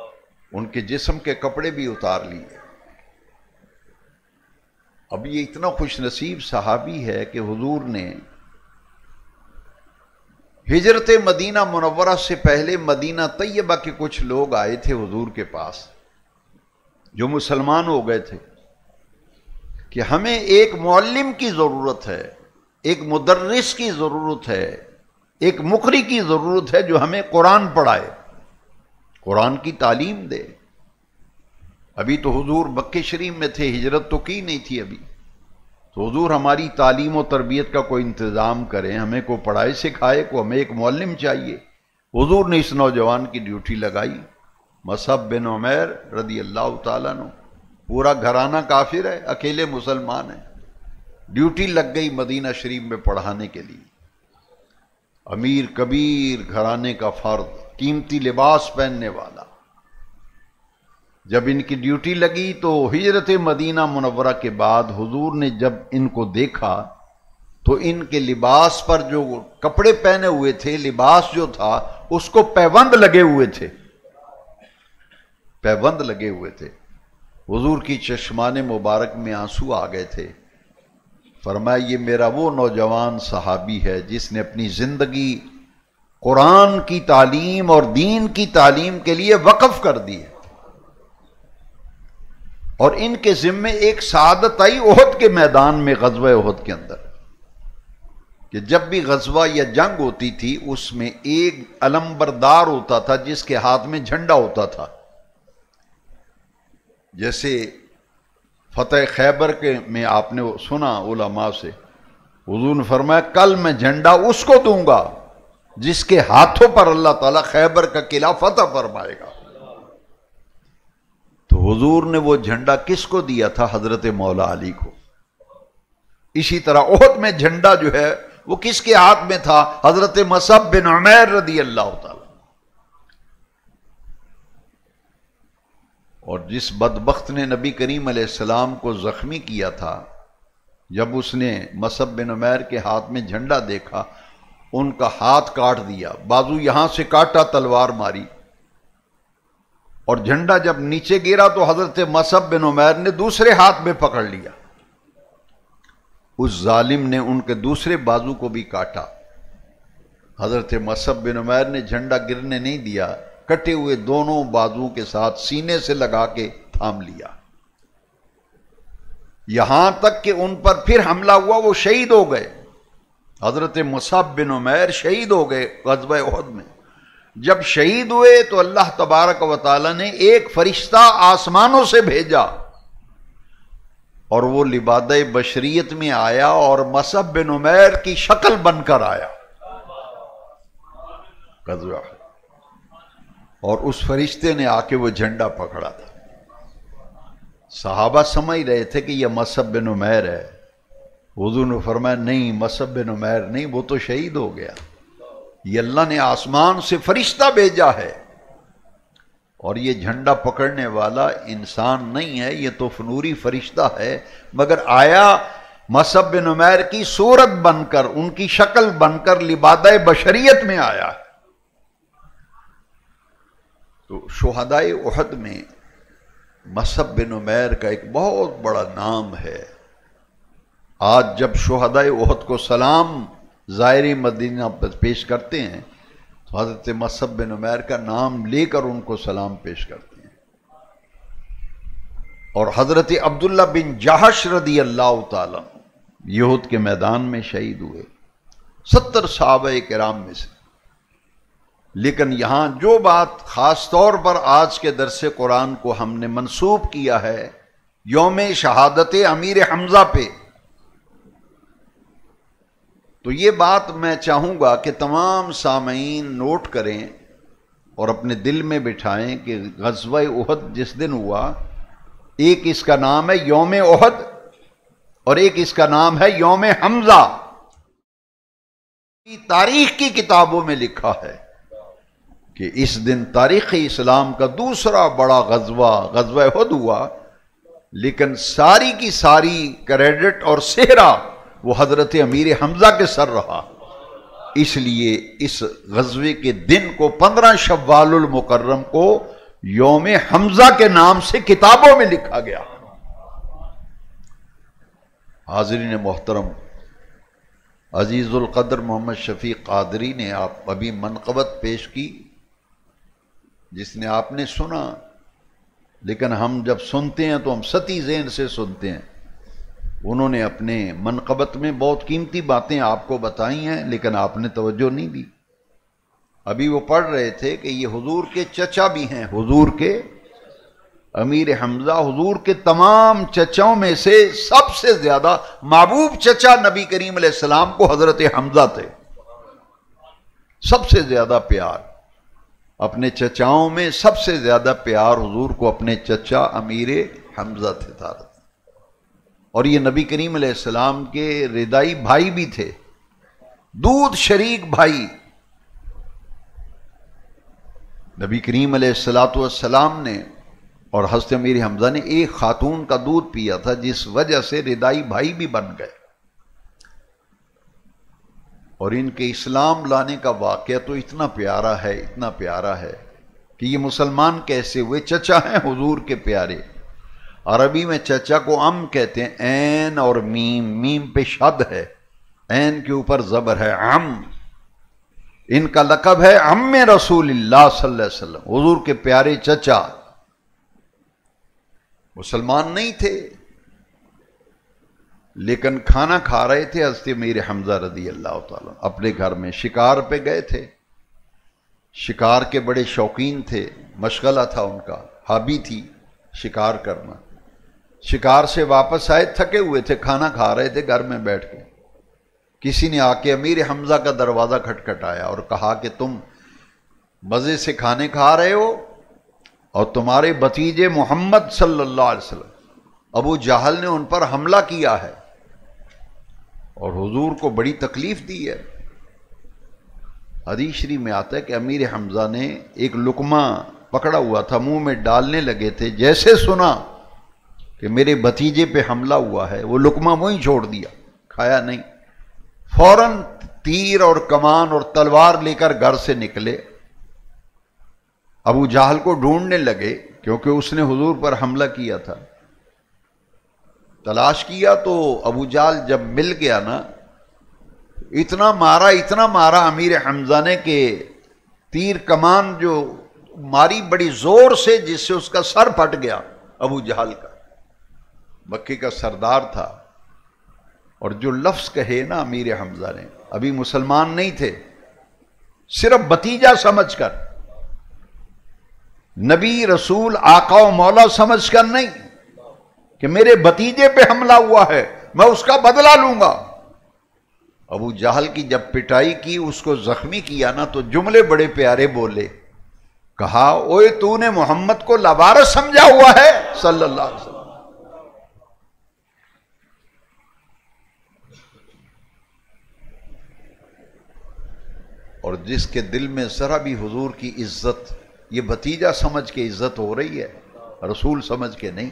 ان کے جسم کے کپڑے بھی اتار لیے. اب یہ اتنا خوش نصیب صحابی ہے کہ حضور نے ہجرت مدینہ منورہ سے پہلے مدینہ طیبہ کے کچھ لوگ آئے تھے حضور کے پاس جو مسلمان ہو گئے تھے کہ ہمیں ایک معلم کی ضرورت ہے، ایک مدرس کی ضرورت ہے، ایک مقری کی ضرورت ہے جو ہمیں قرآن پڑھائے، قرآن کی تعلیم دے. ابھی تو حضور مکہ شریف میں تھے، ہجرت تو کی نہیں تھی ابھی. تو حضور ہماری تعلیم و تربیت کا کوئی انتظام کریں، ہمیں کو پڑھائے سکھائے، کو ہمیں ایک معلم چاہیے. حضور نے اس نوجوان کی ڈیوٹی لگائی. مصعب بن عمیر رضی اللہ تعالیٰ عنہ، پورا گھرانہ کافر ہے، اکیلے مسلمان ہیں. ڈیوٹی لگ گئی مدینہ شریف میں پڑھانے کے لیے. امیر کبیر گھرانے کا فرد، قیمتی لباس پہننے والا. جب ان کی ڈیوٹی لگی تو ہجرت مدینہ منورہ کے بعد حضور نے جب ان کو دیکھا تو ان کے لباس پر جو کپڑے پہنے ہوئے تھے، لباس جو تھا اس کو پیوند لگے ہوئے تھے، پیوند لگے ہوئے تھے. حضور کی چشمان مبارک میں آنسو آ گئے تھے. فرمایا یہ میرا وہ نوجوان صحابی ہے جس نے اپنی زندگی قرآن کی تعلیم اور دین کی تعلیم کے لیے وقف کر دی ہے. اور ان کے ذمے ایک سعادت آئی احد کے میدان میں، غزوہ احد کے اندر، کہ جب بھی غزوہ یا جنگ ہوتی تھی اس میں ایک علمبردار ہوتا تھا جس کے ہاتھ میں جھنڈا ہوتا تھا. جیسے فتح خیبر کے میں آپ نے سنا علماء سے، حضور نے فرمایا کل میں جھنڈا اس کو دوں گا جس کے ہاتھوں پر اللہ تعالیٰ خیبر کا قلعہ فتح فرمائے گا۔ تو حضور نے وہ جھنڈا کس کو دیا تھا؟ حضرت مولا علی کو۔ اسی طرح احد میں جھنڈا جو ہے وہ کس کے ہاتھ میں تھا؟ حضرت مصعب بن عمیر رضی اللہ تعالی۔ اور جس بدبخت نے نبی کریم علیہ السلام کو زخمی کیا تھا، جب اس نے مصعب بن عمیر کے ہاتھ میں جھنڈا دیکھا، ان کا ہاتھ کاٹ دیا، بازو یہاں سے کاٹا، تلوار ماری، اور جھنڈا جب نیچے گرا تو حضرت مصعب بن عمیر نے دوسرے ہاتھ میں پکڑ لیا، اس ظالم نے ان کے دوسرے بازو کو بھی کاٹا۔ حضرت مصعب بن عمیر نے جھنڈا گرنے نہیں دیا، کٹے ہوئے دونوں بازو کے ساتھ سینے سے لگا کے تھام لیا، یہاں تک کہ ان پر پھر حملہ ہوا، وہ شہید ہو گئے۔ حضرت مصعب بن عمیر شہید ہو گئے غزوہ احد میں۔ جب شہید ہوئے تو اللہ تبارک و تعالی نے ایک فرشتہ آسمانوں سے بھیجا، اور وہ لبادہ بشریت میں آیا اور مصعب بن عمیر کی شکل بن کر آیا غزوہ، اور اس فرشتے نے آ کے وہ جھنڈا پکڑا تھا۔ صحابہ سمجھ رہے تھے کہ یہ مصعب بن عمیر ہے، حضور نے فرمایا نہیں، مصعب بن عمیر نہیں، وہ تو شہید ہو گیا، یہ اللہ نے آسمان سے فرشتہ بھیجا ہے، اور یہ جھنڈا پکڑنے والا انسان نہیں ہے، یہ تو فنوری فرشتہ ہے، مگر آیا مصعب بن عمیر کی صورت بن کر، ان کی شکل بن کر، لبادہ بشریت میں آیا۔ تو شہدائے احد میں مصعب بن عمیر کا ایک بہت بڑا نام ہے۔ آج جب شہدائے احد کو سلام زائر مدینہ پر پیش کرتے ہیں تو حضرت مصعب بن عمیر کا نام لے کر ان کو سلام پیش کرتے ہیں۔ اور حضرت عبداللہ بن جہش رضی اللہ تعالی احد کے میدان میں شہید ہوئے، 70 صحابہ کرام میں سے۔ لیکن یہاں جو بات خاص طور پر آج کے درس قرآن کو ہم نے منسوب کیا ہے یوم شہادت امیر حمزہ پہ، تو یہ بات میں چاہوں گا کہ تمام سامعین نوٹ کریں اور اپنے دل میں بٹھائیں کہ غزوہ احد جس دن ہوا، ایک اس کا نام ہے یوم احد اور ایک اس کا نام ہے یوم حمزہ۔ تاریخ کی کتابوں میں لکھا ہے کہ اس دن تاریخ اسلام کا دوسرا بڑا غزوہ احد ہوا، لیکن ساری کی ساری کریڈٹ اور سہرا وہ حضرت امیر حمزہ کے سر رہا۔ اس لیے اس غزوے کے دن کو 15 شوال المکرم کو یوم حمزہ کے نام سے کتابوں میں لکھا گیا۔ حاضرین محترم، عزیز القدر محمد شفیق قادری نے آپ ابھی منقبت پیش کی جس نے آپ نے سنا، لیکن ہم جب سنتے ہیں تو ہم ستی ذہن سے سنتے ہیں۔ انہوں نے اپنے منقبت میں بہت قیمتی باتیں آپ کو بتائی ہیں، لیکن آپ نے توجہ نہیں دی۔ ابھی وہ پڑھ رہے تھے کہ یہ حضور کے چچا بھی ہیں، حضور کے امیر حمزہ حضور کے تمام چچاؤں میں سے سب سے زیادہ محبوب چچا نبی کریم علیہ السلام کو حضرت حمزہ تھے، سب سے زیادہ پیار اپنے چچاؤں میں، سب سے زیادہ پیار حضور کو اپنے چچا امیر حمزہ تھے۔ اور یہ نبی کریم علیہ السلام کے ردائی بھائی بھی تھے، دودھ شریک بھائی۔ نبی کریم علیہ السلام نے اور حضرت امیر حمزہ نے ایک خاتون کا دودھ پیا تھا، جس وجہ سے ردائی بھائی بھی بن گئے۔ اور ان کے اسلام لانے کا واقعہ تو اتنا پیارا ہے، اتنا پیارا ہے کہ یہ مسلمان کیسے ہوئے؟ چچا ہیں حضور کے پیارے۔ عربی میں چچا کو ام کہتے ہیں، عین اور میم، میم پہ شد ہے، عین کے اوپر زبر ہے، ام۔ ان کا لقب ہے عم رسول اللہ صلی اللہ علیہ وسلم، حضور کے پیارے چچا۔ مسلمان نہیں تھے لیکن کھانا کھا رہے تھے حضرت امیر حمزہ رضی اللہ تعالیٰ اپنے گھر میں، شکار پہ گئے تھے، شکار کے بڑے شوقین تھے، مشغلہ تھا ان کا، ہابی تھی، شکار کرنا. شکار سے واپس آئے، تھکے ہوئے تھے، کھانا کھا رہے تھے گھر میں بیٹھ کے. کسی نے آ کے امیر حمزہ کا دروازہ کھٹکھٹایا اور کہا کہ تم مزے سے کھانے کھا رہے ہو اور تمہارے بھتیجے محمد صلی اللہ علیہ وسلم ابو جہل نے ان پر حملہ کیا ہے اور حضور کو بڑی تکلیف دی ہے. حدیث شریف میں آتا ہے کہ امیر حمزہ نے ایک لقمہ پکڑا ہوا تھا، منہ میں ڈالنے لگے تھے، جیسے سنا کہ میرے بھتیجے پہ حملہ ہوا ہے وہ لقمہ وہیں چھوڑ دیا، کھایا نہیں. فوراً تیر اور کمان اور تلوار لے کر گھر سے نکلے، ابو جہل کو ڈھونڈنے لگے کیونکہ اس نے حضور پر حملہ کیا تھا. تلاش کیا تو ابو جہل جب مل گیا نا، اتنا مارا امیر حمزہ نے کہ تیر کمان جو ماری بڑی زور سے، جس سے اس کا سر پھٹ گیا. ابو جہل کا، مکے کا سردار تھا، اور جو لفظ کہے نا امیر حمزہ نے، ابھی مسلمان نہیں تھے، صرف بھتیجا سمجھ کر، نبی رسول آقا و مولا سمجھ کر نہیں، کہ میرے بھتیجے پہ حملہ ہوا ہے میں اس کا بدلہ لوں گا. ابو جہل کی جب پٹائی کی، اس کو زخمی کیا نا، تو جملے بڑے پیارے بولے. کہا اوئے تو نے محمد کو لوارث سمجھا ہوا ہے صلی اللہ علیہ وسلم. اور جس کے دل میں ذرا بھی حضور کی عزت، یہ بھتیجا سمجھ کے عزت ہو رہی ہے، رسول سمجھ کے نہیں،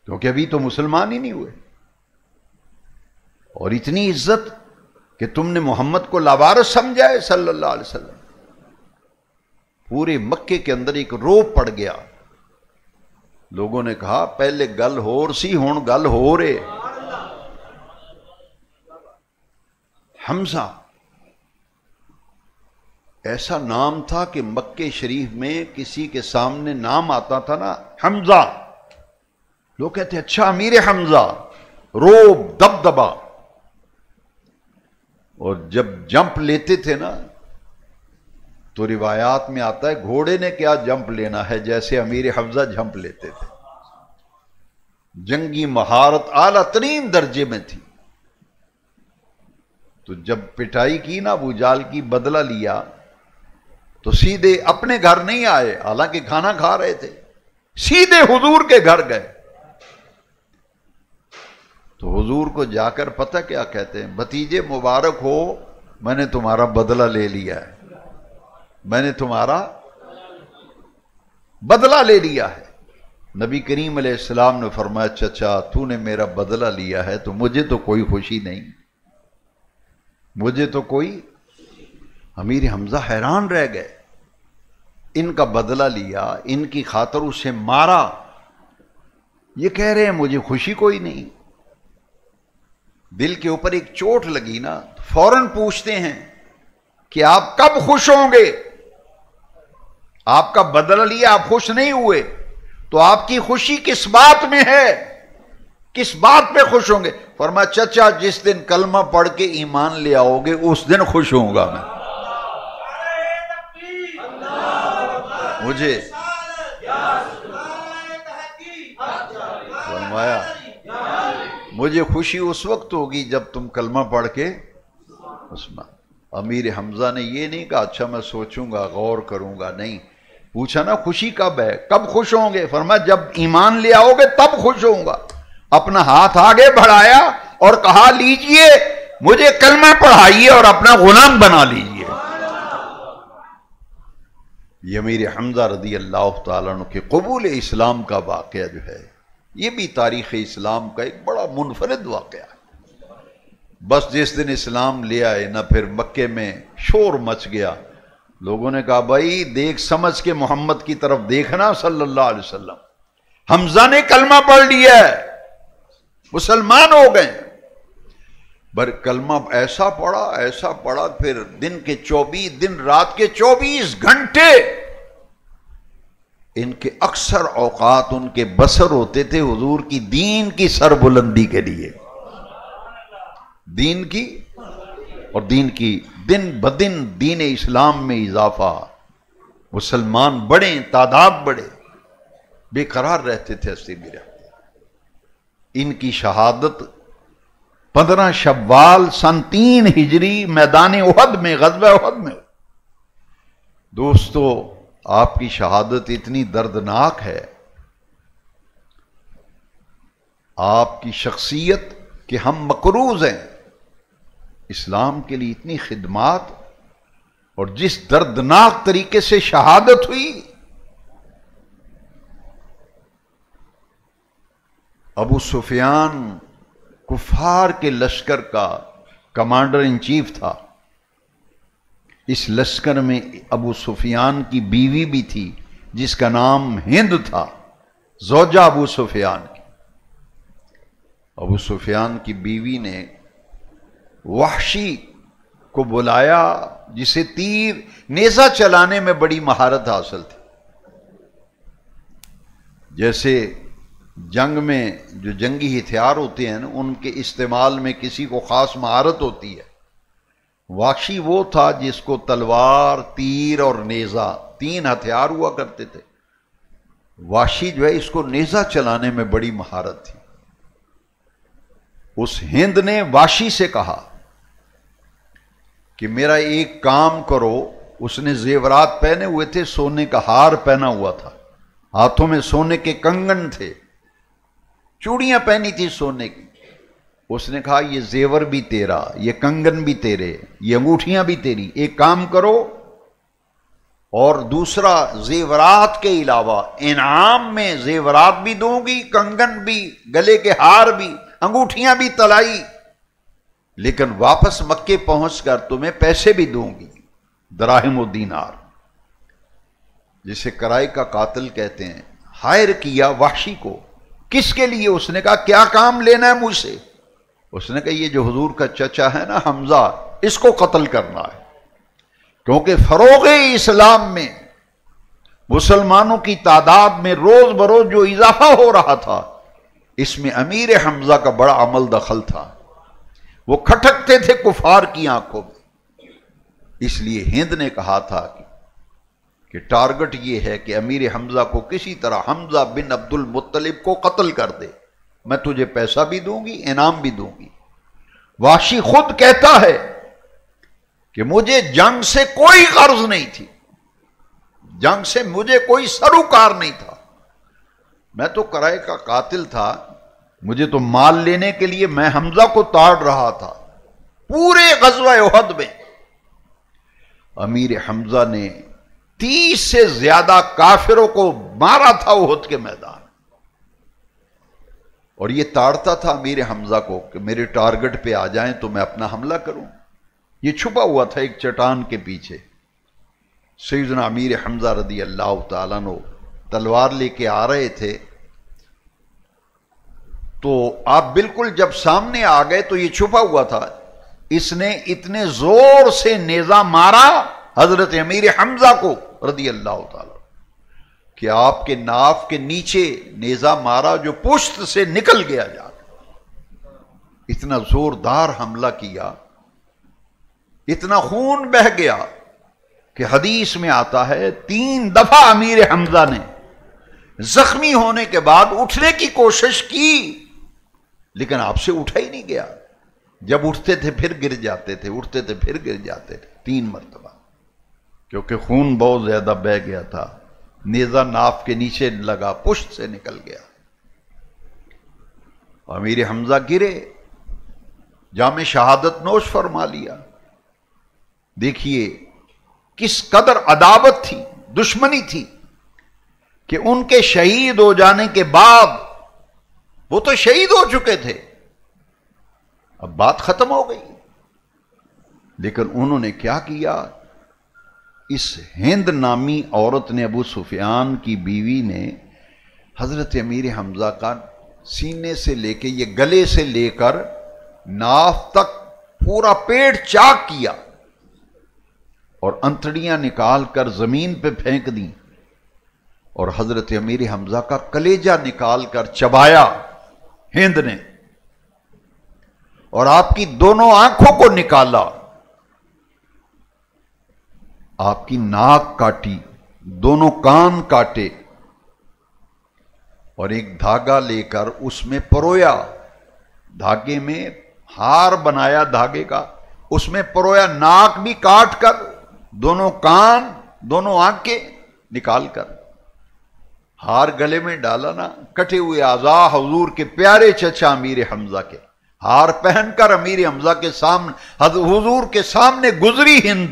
کیونکہ ابھی تو مسلمان ہی نہیں ہوئے. اور اتنی عزت کہ تم نے محمد کو لاوارث سمجھا ہے صلی اللہ علیہ وسلم. پورے مکے کے اندر ایک روب پڑ گیا. لوگوں نے کہا پہلے گل ہور سی، ہون گل ہو رے. حمزہ ایسا نام تھا کہ مکے شریف میں کسی کے سامنے نام آتا تھا نا حمزہ، لوگ کہتے اچھا امیر حمزہ، روب، دبدبا. اور جب جمپ لیتے تھے نا تو روایات میں آتا ہے گھوڑے نے کیا جمپ لینا ہے، جیسے امیر حمزہ جمپ لیتے تھے. جنگی مہارت اعلیٰ ترین درجے میں تھی. تو جب پٹائی کی نا ابو جہل کی، بدلہ لیا، تو سیدھے اپنے گھر نہیں آئے، حالانکہ کھانا کھا رہے تھے، سیدھے حضور کے گھر گئے. تو حضور کو جا کر پتہ کیا کہتے ہیں؟ بھتیجے مبارک ہو، میں نے تمہارا بدلہ لے لیا ہے، میں نے تمہارا بدلہ لے لیا ہے. نبی کریم علیہ السلام نے فرمایا چچا تو نے میرا بدلہ لیا ہے تو مجھے تو کوئی خوشی نہیں، مجھے تو کوئی. امیر حمزہ حیران رہ گئے، ان کا بدلہ لیا، ان کی خاطر اسے مارا، یہ کہہ رہے ہیں مجھے خوشی کوئی نہیں. دل کے اوپر ایک چوٹ لگی نا، فوراً پوچھتے ہیں کہ آپ کب خوش ہوں گے؟ آپ کا بدلہ لیا، آپ خوش نہیں ہوئے، تو آپ کی خوشی کس بات میں ہے؟ کس بات پہ خوش ہوں گے؟ فرمایا چچا جس دن کلمہ پڑھ کے ایمان لے آؤ گے اس دن خوش ہوں گا میں. مجھے فرمایا مجھے خوشی اس وقت ہوگی جب تم کلمہ پڑھ کے اسما. امیر حمزہ نے یہ نہیں کہا اچھا میں سوچوں گا، غور کروں گا، نہیں، پوچھا نا خوشی کب ہے، کب خوش ہوں گے؟ فرمایا جب ایمان لے آؤ گے تب خوش ہوں گا. اپنا ہاتھ آگے بڑھایا اور کہا لیجئے مجھے کلمہ پڑھائیے اور اپنا غلام بنا لیجئے. یہ امیر حمزہ رضی اللہ تعالیٰ عنہ کے قبول اسلام کا واقعہ جو ہے، یہ بھی تاریخ اسلام کا ایک بڑا منفرد واقعہ ہے. بس جس دن اسلام لے آئے نہ پھر مکے میں شور مچ گیا. لوگوں نے کہا بھائی دیکھ سمجھ کے محمد کی طرف دیکھنا صلی اللہ علیہ وسلم. حمزہ نے کلمہ پڑھ لیا ہے، مسلمان ہو گئے. بر کلمہ ایسا پڑھا پھر دن کے 24 دن، رات کے 24 گھنٹے ان کے اکثر اوقات ان کے بسر ہوتے تھے حضور کی دین کی سربلندی کے لیے، دین کی، اور دین کی دن بدن دین اسلام میں اضافہ، مسلمان بڑھیں، تعداد بڑھے. بے قرار رہتے تھے اسیر رہتے۔ ان کی شہادت 15 شوال سن 3 ہجری میدان احد میں، غزوہ احد میں۔ دوستو، آپ کی شہادت اتنی دردناک ہے، آپ کی شخصیت کہ ہم مقروض ہیں، اسلام کے لیے اتنی خدمات، اور جس دردناک طریقے سے شہادت ہوئی۔ ابو سفیان کفار کے لشکر کا کمانڈر ان چیف تھا۔ اس لشکر میں ابو سفیان کی بیوی بھی تھی جس کا نام ہند تھا، زوجہ ابو سفیان کی۔ ابو سفیان کی بیوی نے وحشی کو بلایا جسے تیر نیزہ چلانے میں بڑی مہارت حاصل تھی۔ جیسے جنگ میں جو جنگی ہتھیار ہوتے ہیں نا، ان کے استعمال میں کسی کو خاص مہارت ہوتی ہے، وحشی وہ تھا جس کو تلوار، تیر اور نیزہ 3 ہتھیار ہوا کرتے تھے۔ وحشی جو ہے اس کو نیزہ چلانے میں بڑی مہارت تھی۔ اس ہند نے وحشی سے کہا کہ میرا ایک کام کرو۔ اس نے زیورات پہنے ہوئے تھے، سونے کا ہار پہنا ہوا تھا، ہاتھوں میں سونے کے کنگن تھے، چوڑیاں پہنی تھی سونے کی۔ اس نے کہا یہ زیور بھی تیرا، یہ کنگن بھی تیرے، یہ انگوٹھیاں بھی تیری، ایک کام کرو، اور دوسرا زیورات کے علاوہ انعام میں زیورات بھی دوں گی، کنگن بھی، گلے کے ہار بھی، انگوٹھیاں بھی تلائی، لیکن واپس مکے پہنچ کر تمہیں پیسے بھی دوں گی، دراہم و دینار، جسے کرائے کا قاتل کہتے ہیں۔ ہائر کیا وحشی کو، کس کے لیے؟ اس نے کہا کیا کام لینا ہے مجھ سے؟ اس نے کہا یہ جو حضور کا چچا ہے نا حمزہ، اس کو قتل کرنا ہے، کیونکہ فروغ اسلام میں مسلمانوں کی تعداد میں روز بروز جو اضافہ ہو رہا تھا، اس میں امیر حمزہ کا بڑا عمل دخل تھا۔ وہ کھٹکتے تھے کفار کی آنکھوں میں۔ اس لیے ہند نے کہا تھا کہ ٹارگٹ یہ ہے کہ امیر حمزہ کو کسی طرح حمزہ بن عبد المطلب کو قتل کر دے، میں تجھے پیسہ بھی دوں گی، انعام بھی دوں گی۔ وحشی خود کہتا ہے کہ مجھے جنگ سے کوئی غرض نہیں تھی، جنگ سے مجھے کوئی سروکار نہیں تھا، میں تو کرائے کا قاتل تھا، مجھے تو مال لینے کے لیے میں حمزہ کو تاڑ رہا تھا۔ پورے غزوہ احد میں امیر حمزہ نے 30 سے زیادہ کافروں کو مارا تھا احد کے میدان، اور یہ تاڑتا تھا امیر حمزہ کو کہ میرے ٹارگٹ پہ آ جائیں تو میں اپنا حملہ کروں۔ یہ چھپا ہوا تھا ایک چٹان کے پیچھے۔ سیدنا امیر حمزہ رضی اللہ تعالیٰ عنہ تلوار لے کے آ رہے تھے، تو آپ بالکل جب سامنے آ گئے تو یہ چھپا ہوا تھا۔ اس نے اتنے زور سے نیزہ مارا حضرت امیر حمزہ کو رضی اللہ تعالیٰ کہ آپ کے ناف کے نیچے نیزہ مارا جو پشت سے نکل گیا جا کے۔ اتنا زوردار حملہ کیا، اتنا خون بہہ گیا کہ حدیث میں آتا ہے 3 دفعہ امیر حمزہ نے زخمی ہونے کے بعد اٹھنے کی کوشش کی، لیکن آپ سے اٹھا ہی نہیں گیا۔ جب اٹھتے تھے پھر گر جاتے تھے، اٹھتے تھے پھر گر جاتے تھے، 3 مرتبہ، کیونکہ خون بہت زیادہ بہہ گیا تھا، نیزہ ناف کے نیچے لگا، پشت سے نکل گیا۔ امیر حمزہ گرے، جام شہادت نوش فرما لیا۔ دیکھیے کس قدر عداوت تھی، دشمنی تھی، کہ ان کے شہید ہو جانے کے بعد، وہ تو شہید ہو چکے تھے، اب بات ختم ہو گئی، لیکن انہوں نے کیا کیا؟ اس ہند نامی عورت نے، ابو سفیان کی بیوی نے، حضرت امیر حمزہ کا سینے سے لے کے یہ گلے سے لے کر ناف تک پورا پیٹ چاک کیا، اور انتڑیاں نکال کر زمین پہ پھینک دیں، اور حضرت امیر حمزہ کا کلیجہ نکال کر چبایا ہند نے، اور آپ کی دونوں آنکھوں کو نکالا، آپ کی ناک کاٹی، دونوں کان کاٹے، اور ایک دھاگا لے کر اس میں پرویا، دھاگے میں ہار بنایا دھاگے کا، اس میں پرویا، ناک بھی کاٹ کر، دونوں کان، دونوں آنکھیں نکال کر ہار گلے میں ڈالا نا، کٹے ہوئے اعضاء حضور کے پیارے چچا امیر حمزہ کے، ہار پہن کر امیر حمزہ کے سامنے، حضور کے سامنے گزری ہند۔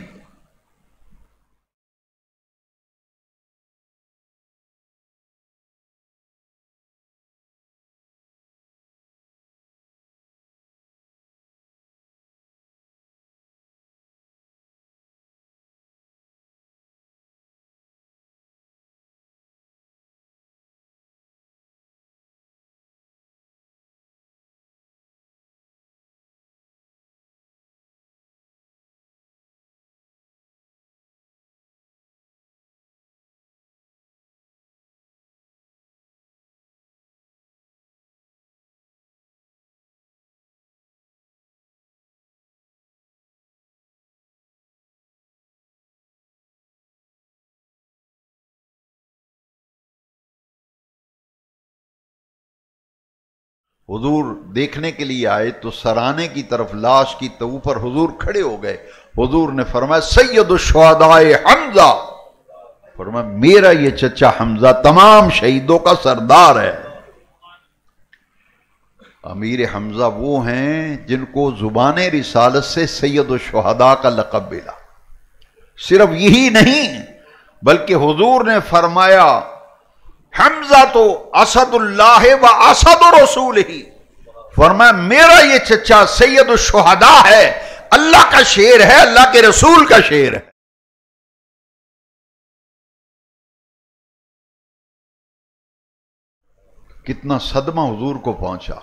حضور دیکھنے کے لیے آئے تو سرانے کی طرف لاش کی تو اوپر حضور کھڑے ہو گئے۔ حضور نے فرمایا سید الشہداء حمزہ، فرمایا میرا یہ چچا حمزہ تمام شہیدوں کا سردار ہے۔ امیر حمزہ وہ ہیں جن کو زبان رسالت سے سید الشہداء کا لقب ملا۔ صرف یہی نہیں بلکہ حضور نے فرمایا حمزہ تو اسد اللہ و اسد رسول ہی، فرمایا میرا یہ چچا سید الشہداء ہے، اللہ کا شیر ہے، اللہ کے رسول کا شیر ہے۔ کتنا صدمہ حضور کو پہنچا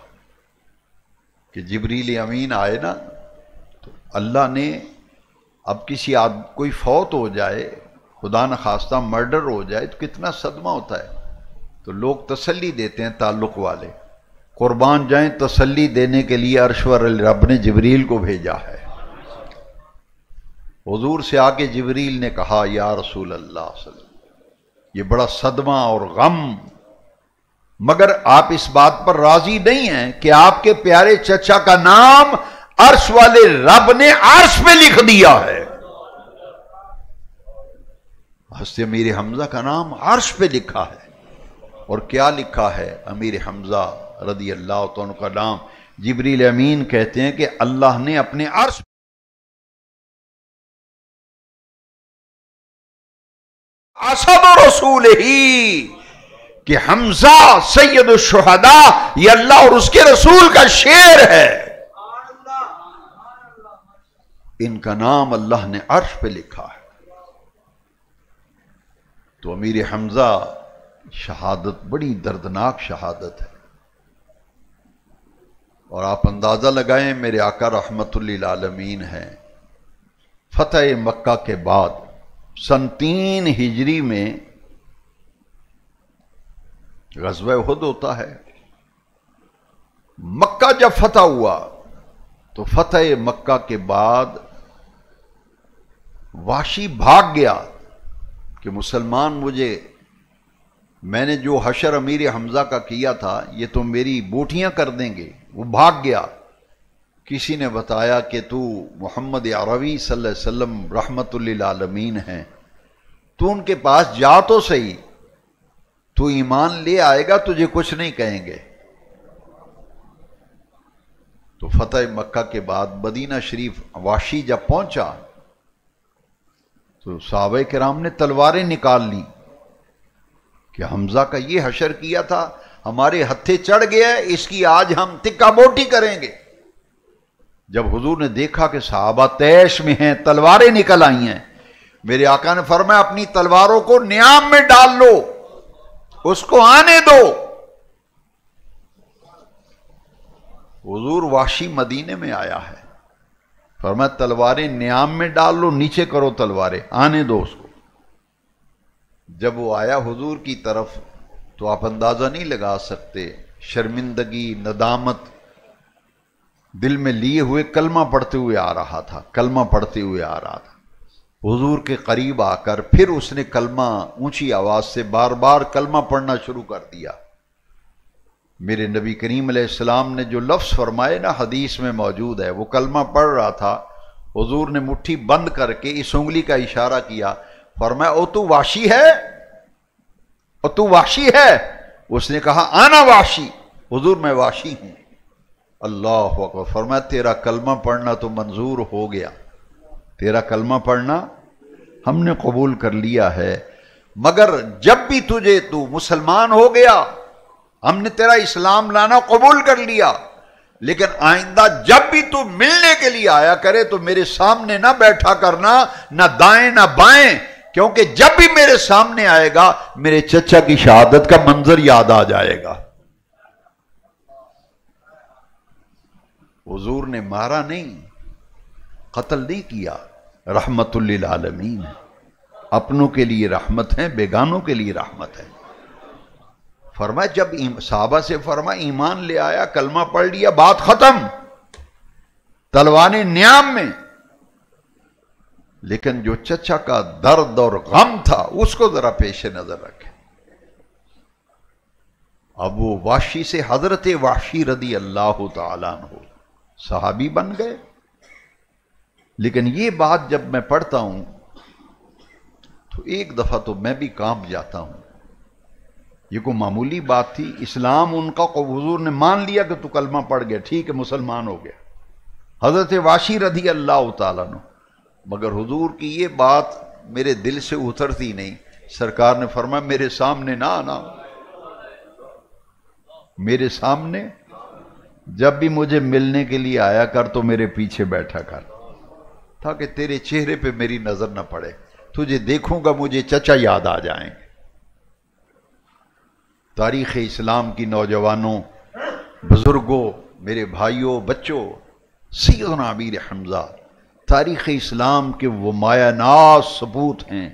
کہ جبریل امین آئے نا، تو اللہ نے اب کسی کوئی فوت ہو جائے، خدا نخواستہ مرڈر ہو جائے تو کتنا صدمہ ہوتا ہے، تو لوگ تسلی دیتے ہیں تعلق والے، قربان جائیں تسلی دینے کے لیے عرش پر رب نے جبریل کو بھیجا ہے۔ حضور سے آگے جبریل نے کہا یا رسول اللہ صلی اللہ علیہ وسلم، یہ بڑا صدمہ اور غم، مگر آپ اس بات پر راضی نہیں ہیں کہ آپ کے پیارے چچا کا نام عرش والے رب نے عرش پہ لکھ دیا ہے۔ حضرت امیر حمزہ کا نام عرش پہ لکھا ہے، اور کیا لکھا ہے؟ امیر حمزہ رضی اللہ عنہ کا نام جبریل امین کہتے ہیں کہ اللہ نے اپنے عرش اسد رسول ہی کہ حمزہ سید الشہداء یہ اللہ اور اس کے رسول کا شیر ہے، ان کا نام اللہ نے عرش پہ لکھا ہے۔ تو امیر حمزہ شہادت بڑی دردناک شہادت ہے، اور آپ اندازہ لگائیں میرے آقا رحمت للعالمین ہیں، فتح مکہ کے بعد سن 3 ہجری میں غزوہ احد ہوتا ہے۔ مکہ جب فتح ہوا تو فتح مکہ کے بعد وحشی بھاگ گیا کہ مسلمان میں نے جو حشر امیر حمزہ کا کیا تھا یہ تو میری بوٹیاں کر دیں گے، وہ بھاگ گیا۔ کسی نے بتایا کہ تو محمد عربی صلی اللہ علیہ وسلم رحمت للعالمین ہیں، تو ان کے پاس جا تو صحیح، تو ایمان لے آئے گا، تجھے کچھ نہیں کہیں گے۔ تو فتح مکہ کے بعد مدینہ شریف وحشی جب پہنچا تو صحابہ کرام نے تلواریں نکال لی کہ حمزہ کا یہ حشر کیا تھا، ہمارے ہتھے چڑھ گیا ہے، اس کی آج ہم تکہ بوٹی کریں گے۔ جب حضور نے دیکھا کہ صحابہ تیش میں ہیں، تلواریں نکل آئی ہیں، میرے آقا نے فرمایا اپنی تلواروں کو نیام میں ڈال لو، اس کو آنے دو۔ حضور وحشی مدینے میں آیا ہے، فرمایا تلواریں نیام میں ڈال لو، نیچے کرو تلواریں، آنے دو اس کو۔ جب وہ آیا حضور کی طرف تو آپ اندازہ نہیں لگا سکتے، شرمندگی، ندامت دل میں لیے ہوئے کلمہ پڑھتے ہوئے آ رہا تھا، کلمہ پڑھتے ہوئے آ رہا تھا۔ حضور کے قریب آ کر پھر اس نے کلمہ اونچی آواز سے بار بار کلمہ پڑھنا شروع کر دیا۔ میرے نبی کریم علیہ السلام نے جو لفظ فرمائے نا، حدیث میں موجود ہے، وہ کلمہ پڑھ رہا تھا، حضور نے مٹھی بند کر کے اس انگلی کا اشارہ کیا، فرمایا او تو واشی ہے، او تو واشی ہے؟ اس نے کہا آنا واشی، حضور میں واشی ہوں۔ اللہ اکبر، فرمایا تیرا کلمہ پڑھنا تو منظور ہو گیا، تیرا کلمہ پڑھنا ہم نے قبول کر لیا ہے، مگر جب بھی تو مسلمان ہو گیا، ہم نے تیرا اسلام لانا قبول کر لیا، لیکن آئندہ جب بھی تو ملنے کے لیے آیا کرے تو میرے سامنے نہ بیٹھا کرنا، نہ دائیں نہ بائیں، کیونکہ جب بھی میرے سامنے آئے گا میرے چچا کی شہادت کا منظر یاد آ جائے گا۔ حضور نے مارا نہیں، قتل نہیں کیا، رحمت للعالمین، اپنوں کے لیے رحمت ہے، بیگانوں کے لیے رحمت ہے۔ فرمایا جب صحابہ سے فرمایا ایمان لے آیا، کلمہ پڑھ لیا، بات ختم، تلوان نیام میں، لیکن جو چچا کا درد اور غم تھا اس کو ذرا پیش نظر رکھیں۔ اب وہ واشی سے حضرت وحشی رضی اللہ تعالیٰ عنہ صحابی بن گئے، لیکن یہ بات جب میں پڑھتا ہوں تو ایک دفعہ تو میں بھی کانپ جاتا ہوں۔ یہ کوئی معمولی بات تھی، اسلام ان کا حضور نے مان لیا کہ تو کلمہ پڑھ گیا، ٹھیک ہے مسلمان ہو گیا، حضرت واشی رضی اللہ تعالیٰ عنہ، مگر حضور کی یہ بات میرے دل سے اترتی نہیں۔ سرکار نے فرمایا میرے سامنے نہ آنا، میرے سامنے جب بھی مجھے ملنے کے لیے آیا کر تو میرے پیچھے بیٹھا کر، تاکہ تیرے چہرے پہ میری نظر نہ پڑے، تجھے دیکھوں گا مجھے چچا یاد آ جائیں گے۔ تاریخ اسلام کی نوجوانوں، بزرگوں، میرے بھائیوں، بچوں، سیدنا امیر حمزہ تاریخ اسلام کے وہ مایہ ناز ثبوت ہیں،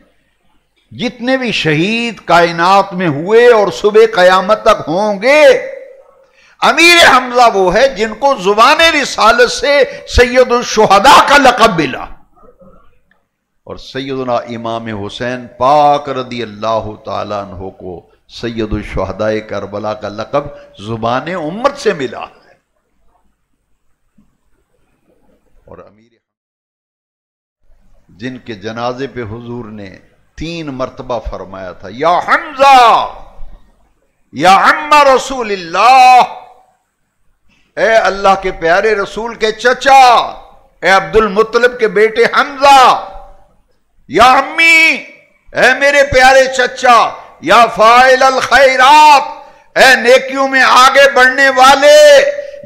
جتنے بھی شہید کائنات میں ہوئے اور صبح قیامت تک ہوں گے، امیر حمزہ وہ ہے جن کو زبان رسالت سے سید الشہداء کا لقب ملا، اور سیدنا امام حسین پاک رضی اللہ تعالیٰ عنہ کو سید الشہداء کربلا کا لقب زبان امت سے ملا ہے۔ اور امیر جن کے جنازے پہ حضور نے 3 مرتبہ فرمایا تھا یا حمزہ یا عم رسول اللہ، اے اللہ کے پیارے رسول کے چچا، اے عبد المطلب کے بیٹے حمزہ، یا امی، اے میرے پیارے چچا، یا فاعل الخیرات، اے نیکیوں میں آگے بڑھنے والے،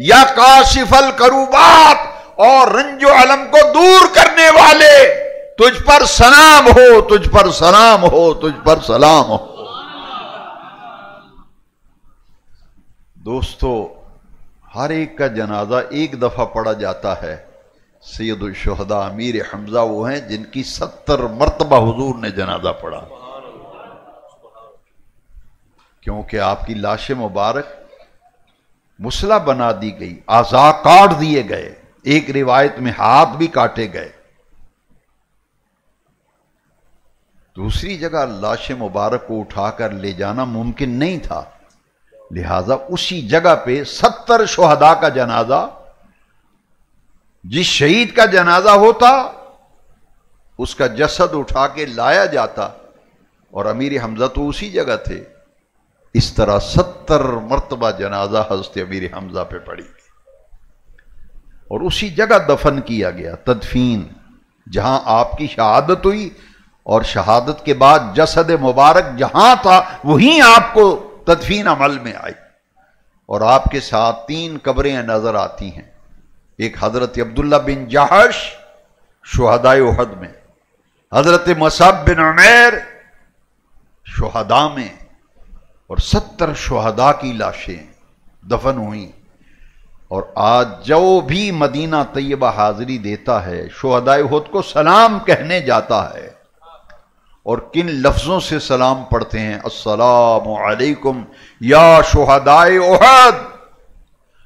یا کاشف الکروبات، اور رنج و علم کو دور کرنے والے، تجھ پر سلام ہو، تجھ پر سلام ہو، تجھ پر سلام ہو۔ دوستو، ہر ایک کا جنازہ ایک دفعہ پڑھا جاتا ہے، سید الشہداء امیر حمزہ وہ ہیں جن کی 70 مرتبہ حضور نے جنازہ پڑھا، کیونکہ آپ کی لاش مبارک مسلح بنا دی گئی، اعضاء کاٹ دیے گئے، ایک روایت میں ہاتھ بھی کاٹے گئے، دوسری جگہ لاش مبارک کو اٹھا کر لے جانا ممکن نہیں تھا، لہذا اسی جگہ پہ 70 شہداء کا جنازہ، جس شہید کا جنازہ ہوتا اس کا جسد اٹھا کے لایا جاتا، اور امیر حمزہ تو اسی جگہ تھے، اس طرح 70 مرتبہ جنازہ حضرت امیر حمزہ پہ پڑی اور اسی جگہ دفن کیا گیا، تدفین، جہاں آپ کی شہادت ہوئی، اور شہادت کے بعد جسد مبارک جہاں تھا وہیں آپ کو تدفین عمل میں آئی، اور آپ کے ساتھ 3 قبریں نظر آتی ہیں، ایک حضرت عبداللہ بن جحش شہداء احد میں، حضرت مصعب بن عمیر شہداء میں، اور 70 شہداء کی لاشیں دفن ہوئیں۔ اور آج جو بھی مدینہ طیبہ حاضری دیتا ہے شہداء احد کو سلام کہنے جاتا ہے، اور کن لفظوں سے سلام پڑھتے ہیں؟ السلام علیکم یا شہداء احد،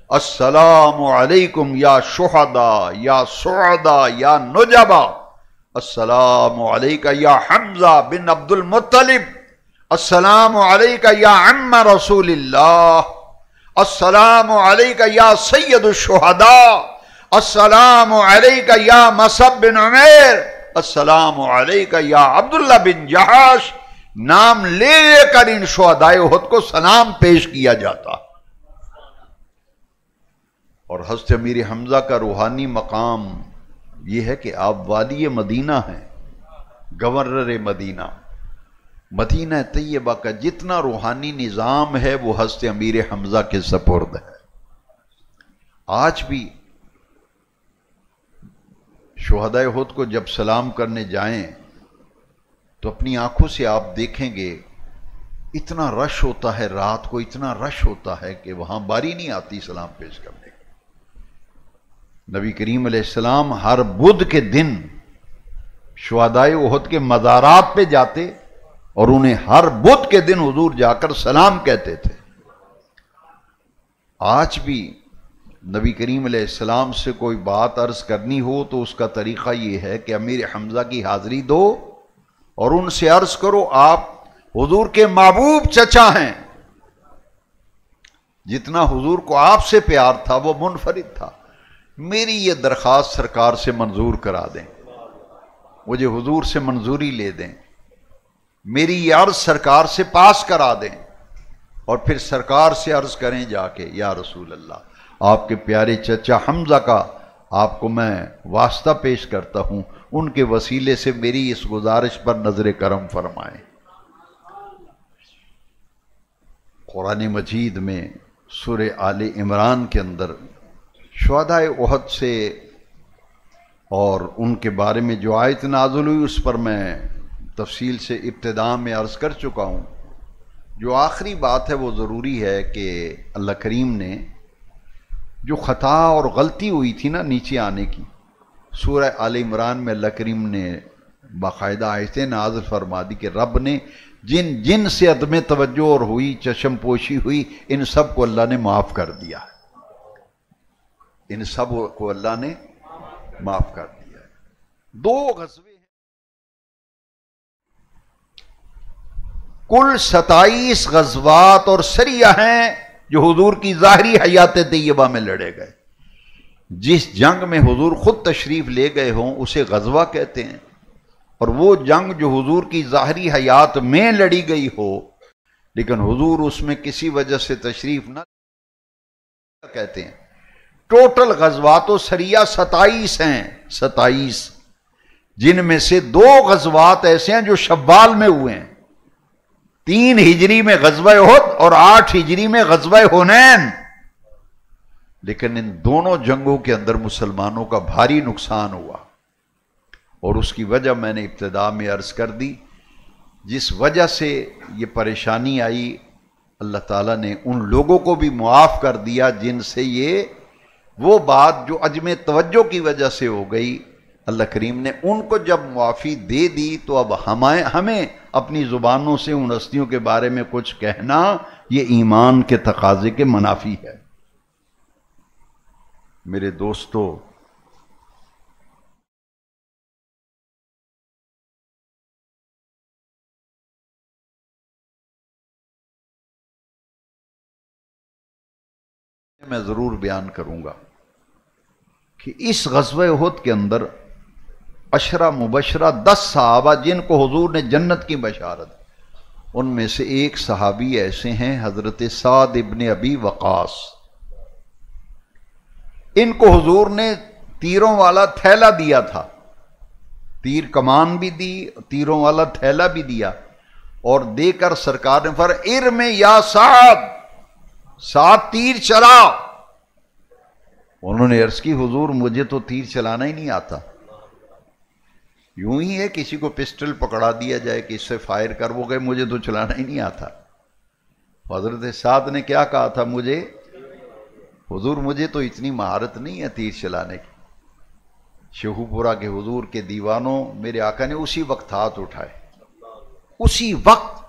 السلام علیکم یا شہداء یا سعداء یا نجبا، السلام علیکہ یا حمزہ بن عبد المطلب، السلام علیکہ یا عم رسول اللہ، السلام علیکہ یا سید الشہداء، السلام علیکہ یا مصعب بن عمیر، السلام علیکہ یا عبداللہ بن جحش، نام لے لے کر ان شہدائے احد کو سلام پیش کیا جاتا۔ اور حضرت امیر حمزہ کا روحانی مقام یہ ہے کہ آپ والی مدینہ ہیں، گورنر مدینہ۔ مدینہ طیبہ کا جتنا روحانی نظام ہے وہ حضرت امیر حمزہ کے سپرد ہے۔ آج بھی شہدائے احد کو جب سلام کرنے جائیں تو اپنی آنکھوں سے آپ دیکھیں گے اتنا رش ہوتا ہے، رات کو اتنا رش ہوتا ہے کہ وہاں باری نہیں آتی سلام پیش کرنے۔ نبی کریم علیہ السلام ہر بدھ کے دن شہدائے احد کے مزارات پہ جاتے اور انہیں ہر بدھ کے دن حضور جا کر سلام کہتے تھے۔ آج بھی نبی کریم علیہ السلام سے کوئی بات عرض کرنی ہو تو اس کا طریقہ یہ ہے کہ امیر حمزہ کی حاضری دو اور ان سے عرض کرو آپ حضور کے محبوب چچا ہیں، جتنا حضور کو آپ سے پیار تھا وہ منفرد تھا، میری یہ درخواست سرکار سے منظور کرا دیں، مجھے حضور سے منظوری لے دیں، میری یہ عرض سرکار سے پاس کرا دیں، اور پھر سرکار سے عرض کریں جا کے یا رسول اللہ آپ کے پیارے چچا حمزہ کا آپ کو میں واسطہ پیش کرتا ہوں، ان کے وسیلے سے میری اس گزارش پر نظر کرم فرمائیں۔ قرآن مجید میں سورہ آل عمران کے اندر شہدائے احد سے اور ان کے بارے میں جو آیت نازل ہوئی اس پر میں تفصیل سے ابتدا میں عرض کر چکا ہوں۔ جو آخری بات ہے وہ ضروری ہے کہ اللہ کریم نے جو خطا اور غلطی ہوئی تھی نا نیچے آنے کی، سورہ آل عمران میں اللہ کریم نے باقاعدہ آیتیں نازل فرما دی کہ رب نے جن جن سے عدم توجہ اور ہوئی، چشم پوشی ہوئی، ان سب کو اللہ نے معاف کر دیا ہے، ان سب کو اللہ نے معاف کر دیا ہے۔ دو غزوے ہیں، کل 27 غزوات اور سریہ ہیں جو حضور کی ظاہری حیات طیبہ میں لڑے گئے۔ جس جنگ میں حضور خود تشریف لے گئے ہوں اسے غزوہ کہتے ہیں، اور وہ جنگ جو حضور کی ظاہری حیات میں لڑی گئی ہو لیکن حضور اس میں کسی وجہ سے تشریف نہ کہتے ہیں۔ ٹوٹل غزوات و سریہ 27 ہیں، 27، جن میں سے 2 غزوات ایسے ہیں جو شوال میں ہوئے ہیں، 3 ہجری میں غزوہ احد اور 8 ہجری میں غزوہ حنین۔ لیکن ان دونوں جنگوں کے اندر مسلمانوں کا بھاری نقصان ہوا، اور اس کی وجہ میں نے ابتدا میں عرض کر دی۔ جس وجہ سے یہ پریشانی آئی، اللہ تعالیٰ نے ان لوگوں کو بھی معاف کر دیا جن سے یہ وہ بات جو عدم توجہ کی وجہ سے ہو گئی، اللہ کریم نے ان کو جب معافی دے دی تو اب ہمیں اپنی زبانوں سے ان ہستیوں کے بارے میں کچھ کہنا یہ ایمان کے تقاضے کے منافی ہے۔ میرے دوستو، میں ضرور بیان کروں گا کہ اس غزوہ احد کے اندر عشرہ مبشرہ 10 صحابہ جن کو حضور نے جنت کی بشارت، ان میں سے ایک صحابی ایسے ہیں حضرت سعد ابن ابی وقاص۔ ان کو حضور نے تیروں والا تھیلا دیا تھا، تیر کمان بھی دی، تیروں والا تھیلا بھی دیا، اور دے کر سرکار نے فرمایا ارم یا سعد، سعد تیر چلا۔ انہوں نے عرض کی حضور مجھے تو تیر چلانا ہی نہیں آتا، یوں ہی ہے کسی کو پسٹل پکڑا دیا جائے کہ اس سے فائر کر، وہ گئے مجھے تو چلانا ہی نہیں آتا۔ حضرت سعد نے کیا کہا تھا، مجھے حضور مجھے تو اتنی مہارت نہیں ہے تیر چلانے کی۔ شیخو پورہ کے حضور کے دیوانوں، میرے آقا نے اسی وقت ہاتھ اٹھائے، اسی وقت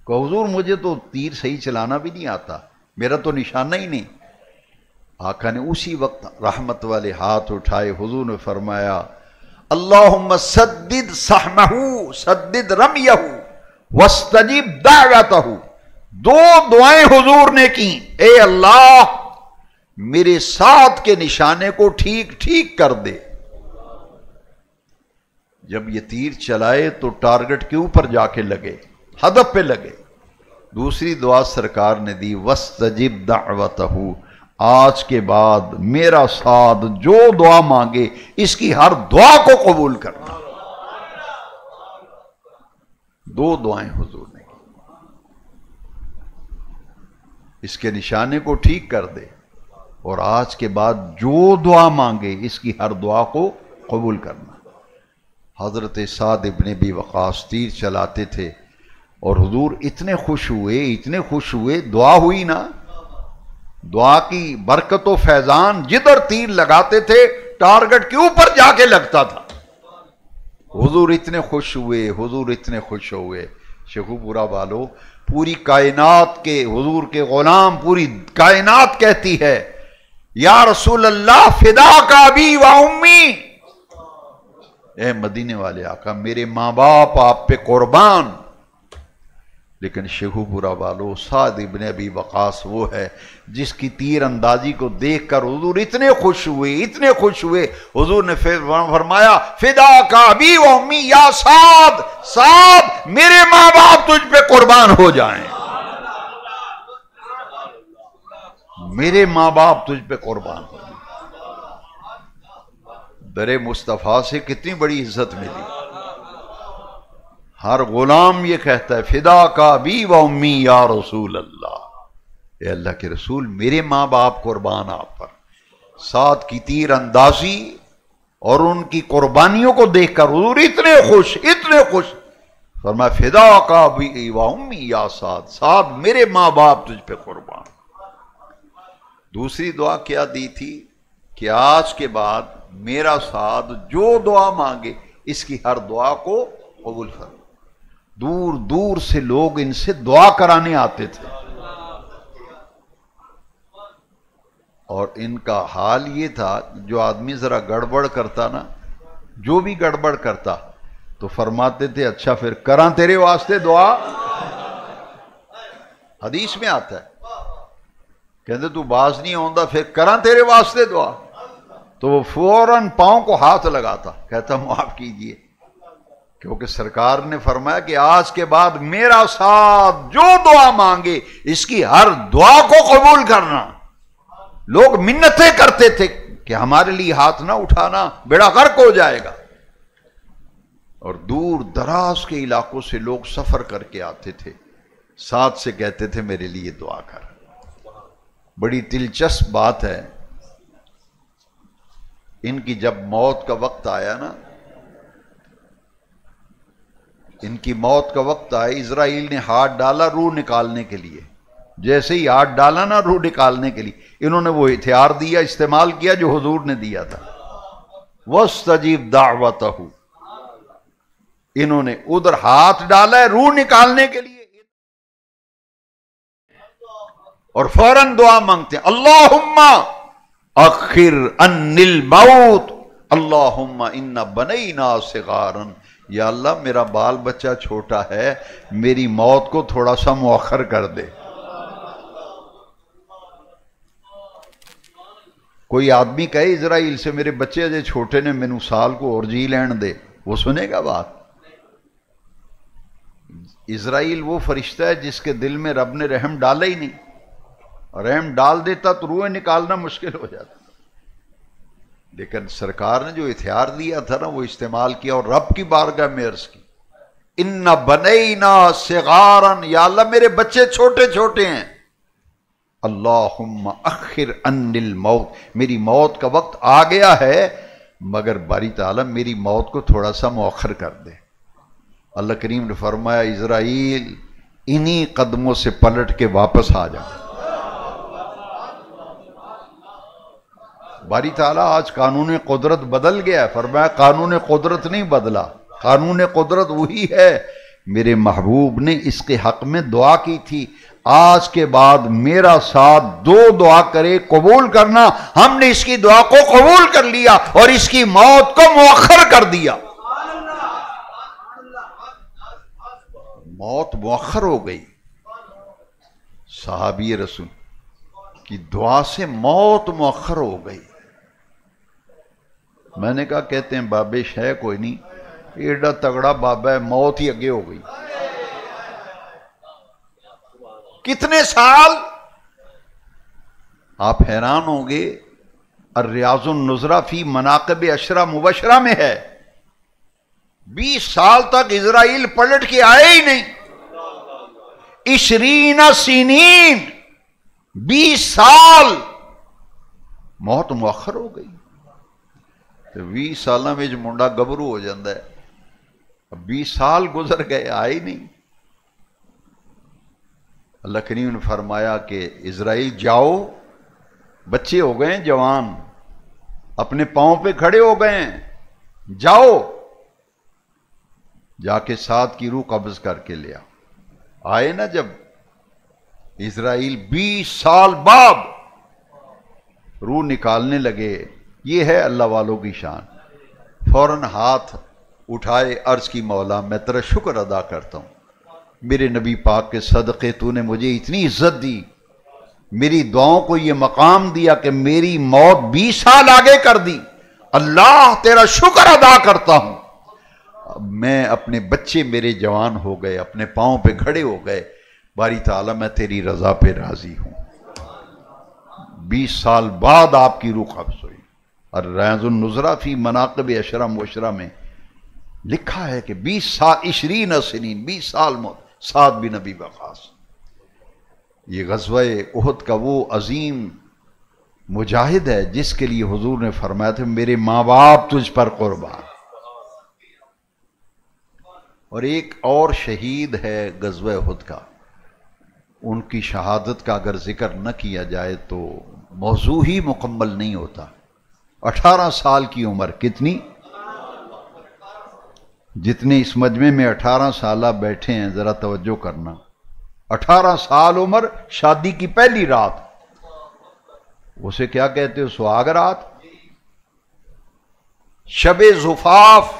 کہ حضور مجھے تو تیر صحیح چلانا بھی نہیں آتا، میرا تو نشانہ ہی نہیں۔ آقا نے اسی وقت رحمت والے ہاتھ اٹھائے، حضور نے فرمایا اللہم سدد سہمہ سدد رمیہ واستجب دعوتہ، دو دعائیں حضور نے کی، اے اللہ میرے ساتھ کے نشانے کو ٹھیک ٹھیک کر دے، جب یہ تیر چلائے تو ٹارگٹ کے اوپر جا کے لگے، ہدف پہ لگے۔ دوسری دعا سرکار نے دی، وَاسْتَجِبْ دَعْوَتَهُ، آج کے بعد میرا ساتھ جو دعا مانگے اس کی ہر دعا کو قبول کرنا۔ دو دعائیں حضور نے کی، اس کے نشانے کو ٹھیک کر دے اور آج کے بعد جو دعا مانگے اس کی ہر دعا کو قبول کرنا۔ حضرت سعد ابن ابی وقاص تیر چلاتے تھے اور حضور اتنے خوش ہوئے، دعا ہوئی نا، دعا کی برکت و فیضان جدھر تیر لگاتے تھے ٹارگٹ کے اوپر جا کے لگتا تھا۔ حضور اتنے خوش ہوئے، شیخو پورا والو، پوری کائنات کے حضور کے غلام، پوری کائنات کہتی ہے یا رسول اللہ فداک ابی و امی، اے مدینے والے آقا میرے ماں باپ آپ پہ قربان۔ لیکن شیخو پورا والو، سعد ابن ابی وقاص وہ ہے جس کی تیر اندازی کو دیکھ کر حضور اتنے خوش ہوئے، حضور نے فرمایا فداک ابی و امی یا سعد، سعد میرے ماں باپ تجھ پہ قربان ہو جائیں، میرے ماں باپ تجھ پہ قربان ہو جائیں۔ در مصطفیٰ سے کتنی بڑی عزت ملی، ہر غلام یہ کہتا ہے فداک ابی و امی یا رسول اللہ، اے اللہ کے رسول میرے ماں باپ قربان آپ پر۔ سعد کی تیر اندازی اور ان کی قربانیوں کو دیکھ کر حضور اتنے خوش، فرمایا فداک ابی و امی یا سعد، سعد میرے ماں باپ تجھ پہ قربان۔ دوسری دعا کیا دی تھی کہ آج کے بعد میرا سعد جو دعا مانگے اس کی ہر دعا کو قبول کر۔ دور دور سے لوگ ان سے دعا کرانے آتے تھے اور ان کا حال یہ تھا، جو آدمی ذرا گڑبڑ کرتا نا، جو بھی گڑبڑ کرتا تو فرماتے تھے اچھا پھر کراں تیرے واسطے دعا۔ حدیث میں آتا ہے، کہتے تو باز نہیں ہوندا پھر کراں تیرے واسطے دعا، تو وہ فوراً پاؤں کو ہاتھ لگاتا، کہتا معاف کیجئے، کیونکہ سرکار نے فرمایا کہ آج کے بعد میرا ساتھ جو دعا مانگے اس کی ہر دعا کو قبول کرنا۔ لوگ منتیں کرتے تھے کہ ہمارے لیے ہاتھ نہ اٹھانا، بیڑا غرق ہو جائے گا، اور دور دراز کے علاقوں سے لوگ سفر کر کے آتے تھے، ساتھ سے کہتے تھے میرے لیے دعا کر۔ بڑی دلچسپ بات ہے، ان کی جب موت کا وقت آیا نا، ان کی موت کا وقت آیا، اسرائیل نے ہاتھ ڈالا روح نکالنے کے لیے، جیسے ہی ہاتھ ڈالا نا روح نکالنے کے لیے، انہوں نے وہ ہتھیار دیا، استعمال کیا جو حضور نے دیا تھا، وَاسْتَجِبْ دَعْوَتَهُ، انہوں نے ادھر ہاتھ ڈالا ہے روح نکالنے کے لیے اور فوراً دعا مانگتے ہیں اللہم اخر عنی الموت، اللہم ان بنینا صغارا، یا اللہ میرا بال بچہ چھوٹا ہے، میری موت کو تھوڑا سا مؤخر کر دے۔ کوئی آدمی کہے اسرائیل سے میرے بچے اجے چھوٹے نے، مینوں سال کو اور جی لین دے، وہ سنے گا بات؟ اسرائیل وہ فرشتہ ہے جس کے دل میں رب نے رحم ڈالا ہی نہیں، رحم ڈال دیتا تو روح نکالنا مشکل ہو جاتا، لیکن سرکار نے جو ہتھیار دیا تھا نا وہ استعمال کیا اور رب کی بارگاہ میں عرض کی ان بنینا صغارا، یا اللہ میرے بچے چھوٹے چھوٹے ہیں، اللہم اخر عنی الموت، میری موت کا وقت آ گیا ہے مگر باری تعالیٰ میری موت کو تھوڑا سا مؤخر کر دے۔ اللہ کریم نے فرمایا اسرائیل انہی قدموں سے پلٹ کے واپس آ جا۔ باری تعالیٰ آج قانون قدرت بدل گیا ہے، فرمایا قانون قدرت نہیں بدلا، قانون قدرت وہی ہے، میرے محبوب نے اس کے حق میں دعا کی تھی، آج کے بعد میرا ساتھ دو دعا کرے قبول کرنا، ہم نے اس کی دعا کو قبول کر لیا اور اس کی موت کو مؤخر کر دیا۔ موت مؤخر ہو گئی، صحابی رسول کی دعا سے موت مؤخر ہو گئی۔ میں نے کہا کہتے ہیں بابش ہے کوئی نہیں، ایڈا تگڑا بابا ہے، موت ہی اگے ہو گئی۔ کتنے سال؟ آپ حیران ہوں گے، الریاض النظرہ فی مناقب اشرا مبشرہ میں ہے 20 سال تک اسرائیل پلٹ کے آئے ہی نہیں۔ 20 سنین، 20 سال موت مؤخر ہو گئی۔ 20 سالوں میں جو منڈا گبرو ہو جاتا ہے، 20 سال گزر گئے آئے ہی نہیں۔ اللہ کریم نے فرمایا کہ اسرائیل جاؤ، بچے ہو گئے ہیں جوان، اپنے پاؤں پہ کھڑے ہو گئے ہیں، جاؤ جا کے ساتھ کی روح قبض کر کے لیا۔ آئے نا جب اسرائیل 20 سال بعد روح نکالنے لگے، یہ ہے اللہ والوں کی شان۔ فوراً ہاتھ اٹھائے، عرض کی مولا میں تیرا شکر ادا کرتا ہوں، میرے نبی پاک کے صدقے تو نے مجھے اتنی عزت دی، میری دعاؤں کو یہ مقام دیا کہ میری موت 20 سال آگے کر دی۔ اللہ تیرا شکر ادا کرتا ہوں، میں اپنے بچے میرے جوان ہو گئے، اپنے پاؤں پہ کھڑے ہو گئے، باری تعالیٰ میں تیری رضا پہ راضی ہوں۔ 20 سال بعد آپ کی روح قبض ہوئی۔ الریاض النظرہ فی مناقب اشرا مبشرہ میں لکھا ہے کہ 20 سال 20 سنین، 20 سال موت، سعد بن ابی وقاص۔ یہ غزوہ احد کا وہ عظیم مجاہد ہے جس کے لیے حضور نے فرمایا تھا میرے ماں باپ تجھ پر قربان۔ اور ایک اور شہید ہے غزوہ احد کا، ان کی شہادت کا اگر ذکر نہ کیا جائے تو موضوع ہی مکمل نہیں ہوتا۔ 18 سال کی عمر، کتنی؟ جتنے اس مجمع میں 18 سالہ بیٹھے ہیں ذرا توجہ کرنا، 18 سال عمر، شادی کی پہلی رات، اسے کیا کہتے ہو؟ سہاگ رات، شب زفاف۔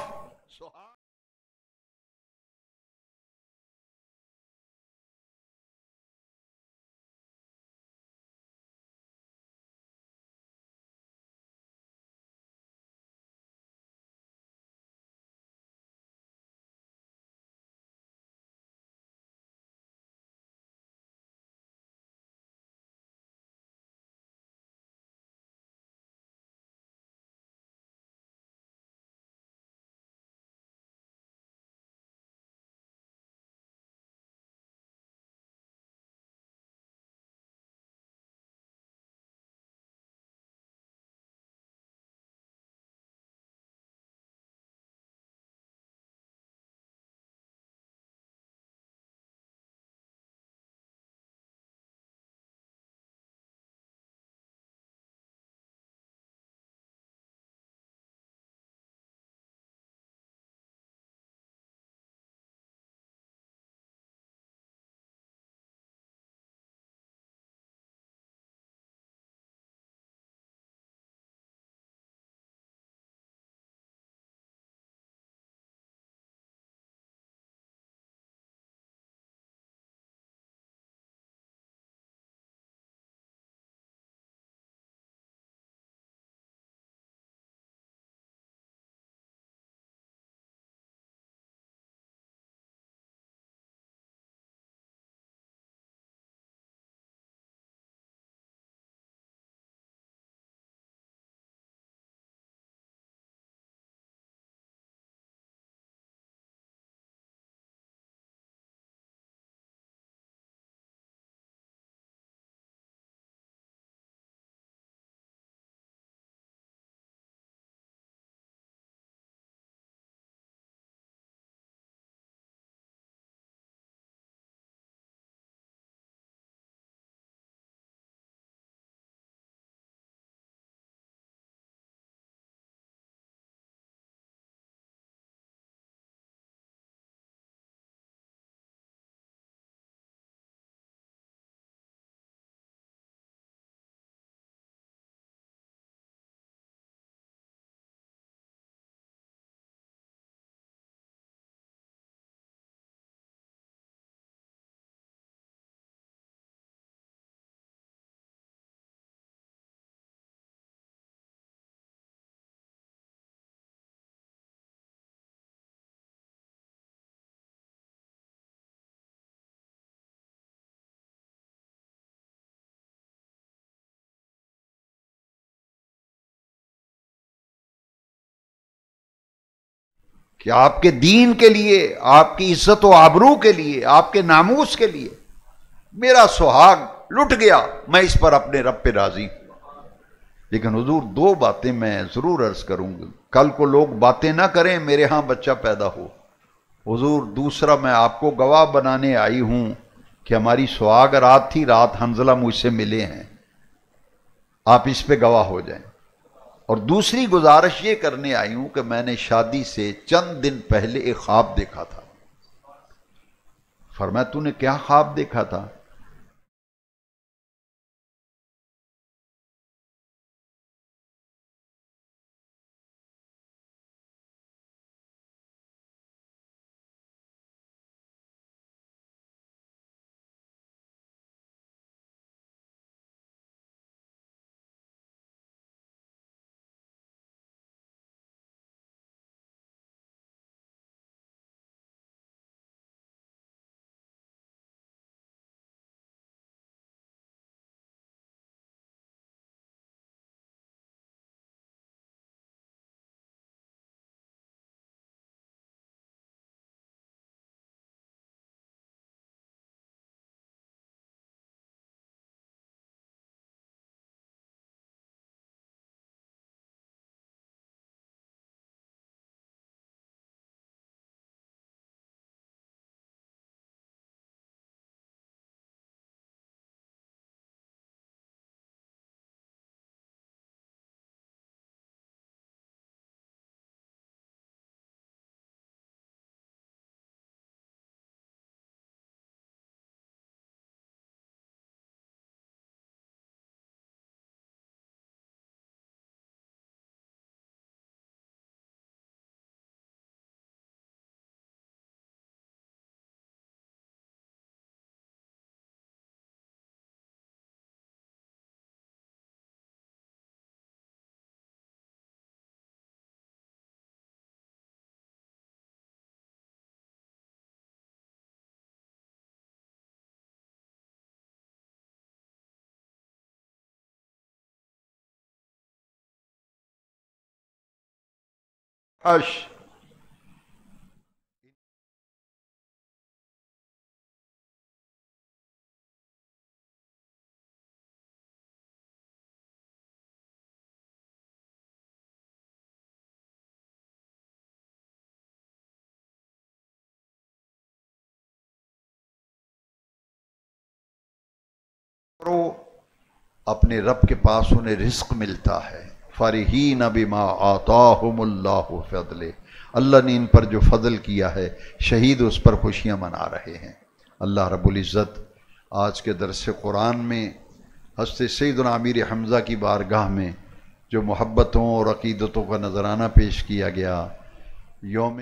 کہ آپ کے دین کے لیے، آپ کی عزت و آبرو کے لیے، آپ کے ناموس کے لیے میرا سہاگ لٹ گیا، میں اس پر اپنے رب پہ راضی ہوں۔ لیکن حضور دو باتیں میں ضرور عرض کروں گی، کل کو لوگ باتیں نہ کریں میرے ہاں بچہ پیدا ہو۔ حضور دوسرا، میں آپ کو گواہ بنانے آئی ہوں کہ ہماری سہاگ رات تھی، رات حنظلہ مجھ سے ملے ہیں، آپ اس پہ گواہ ہو جائیں۔ اور دوسری گزارش یہ کرنے آئی ہوں کہ میں نے شادی سے چند دن پہلے ایک خواب دیکھا تھا۔ فرمایا تو نے کیا خواب دیکھا تھا؟ اپنے رب کے پاس انہیں رزق ملتا ہے۔ فرحین بما آتاہم اللہ فضلہ، اللہ نے ان پر جو فضل کیا ہے شہید اس پر خوشیاں منا رہے ہیں۔ اللہ رب العزت آج کے درس قرآن میں حضرت سیدنا امیر حمزہ کی بارگاہ میں جو محبتوں اور عقیدتوں کا نذرانہ پیش کیا گیا، یوم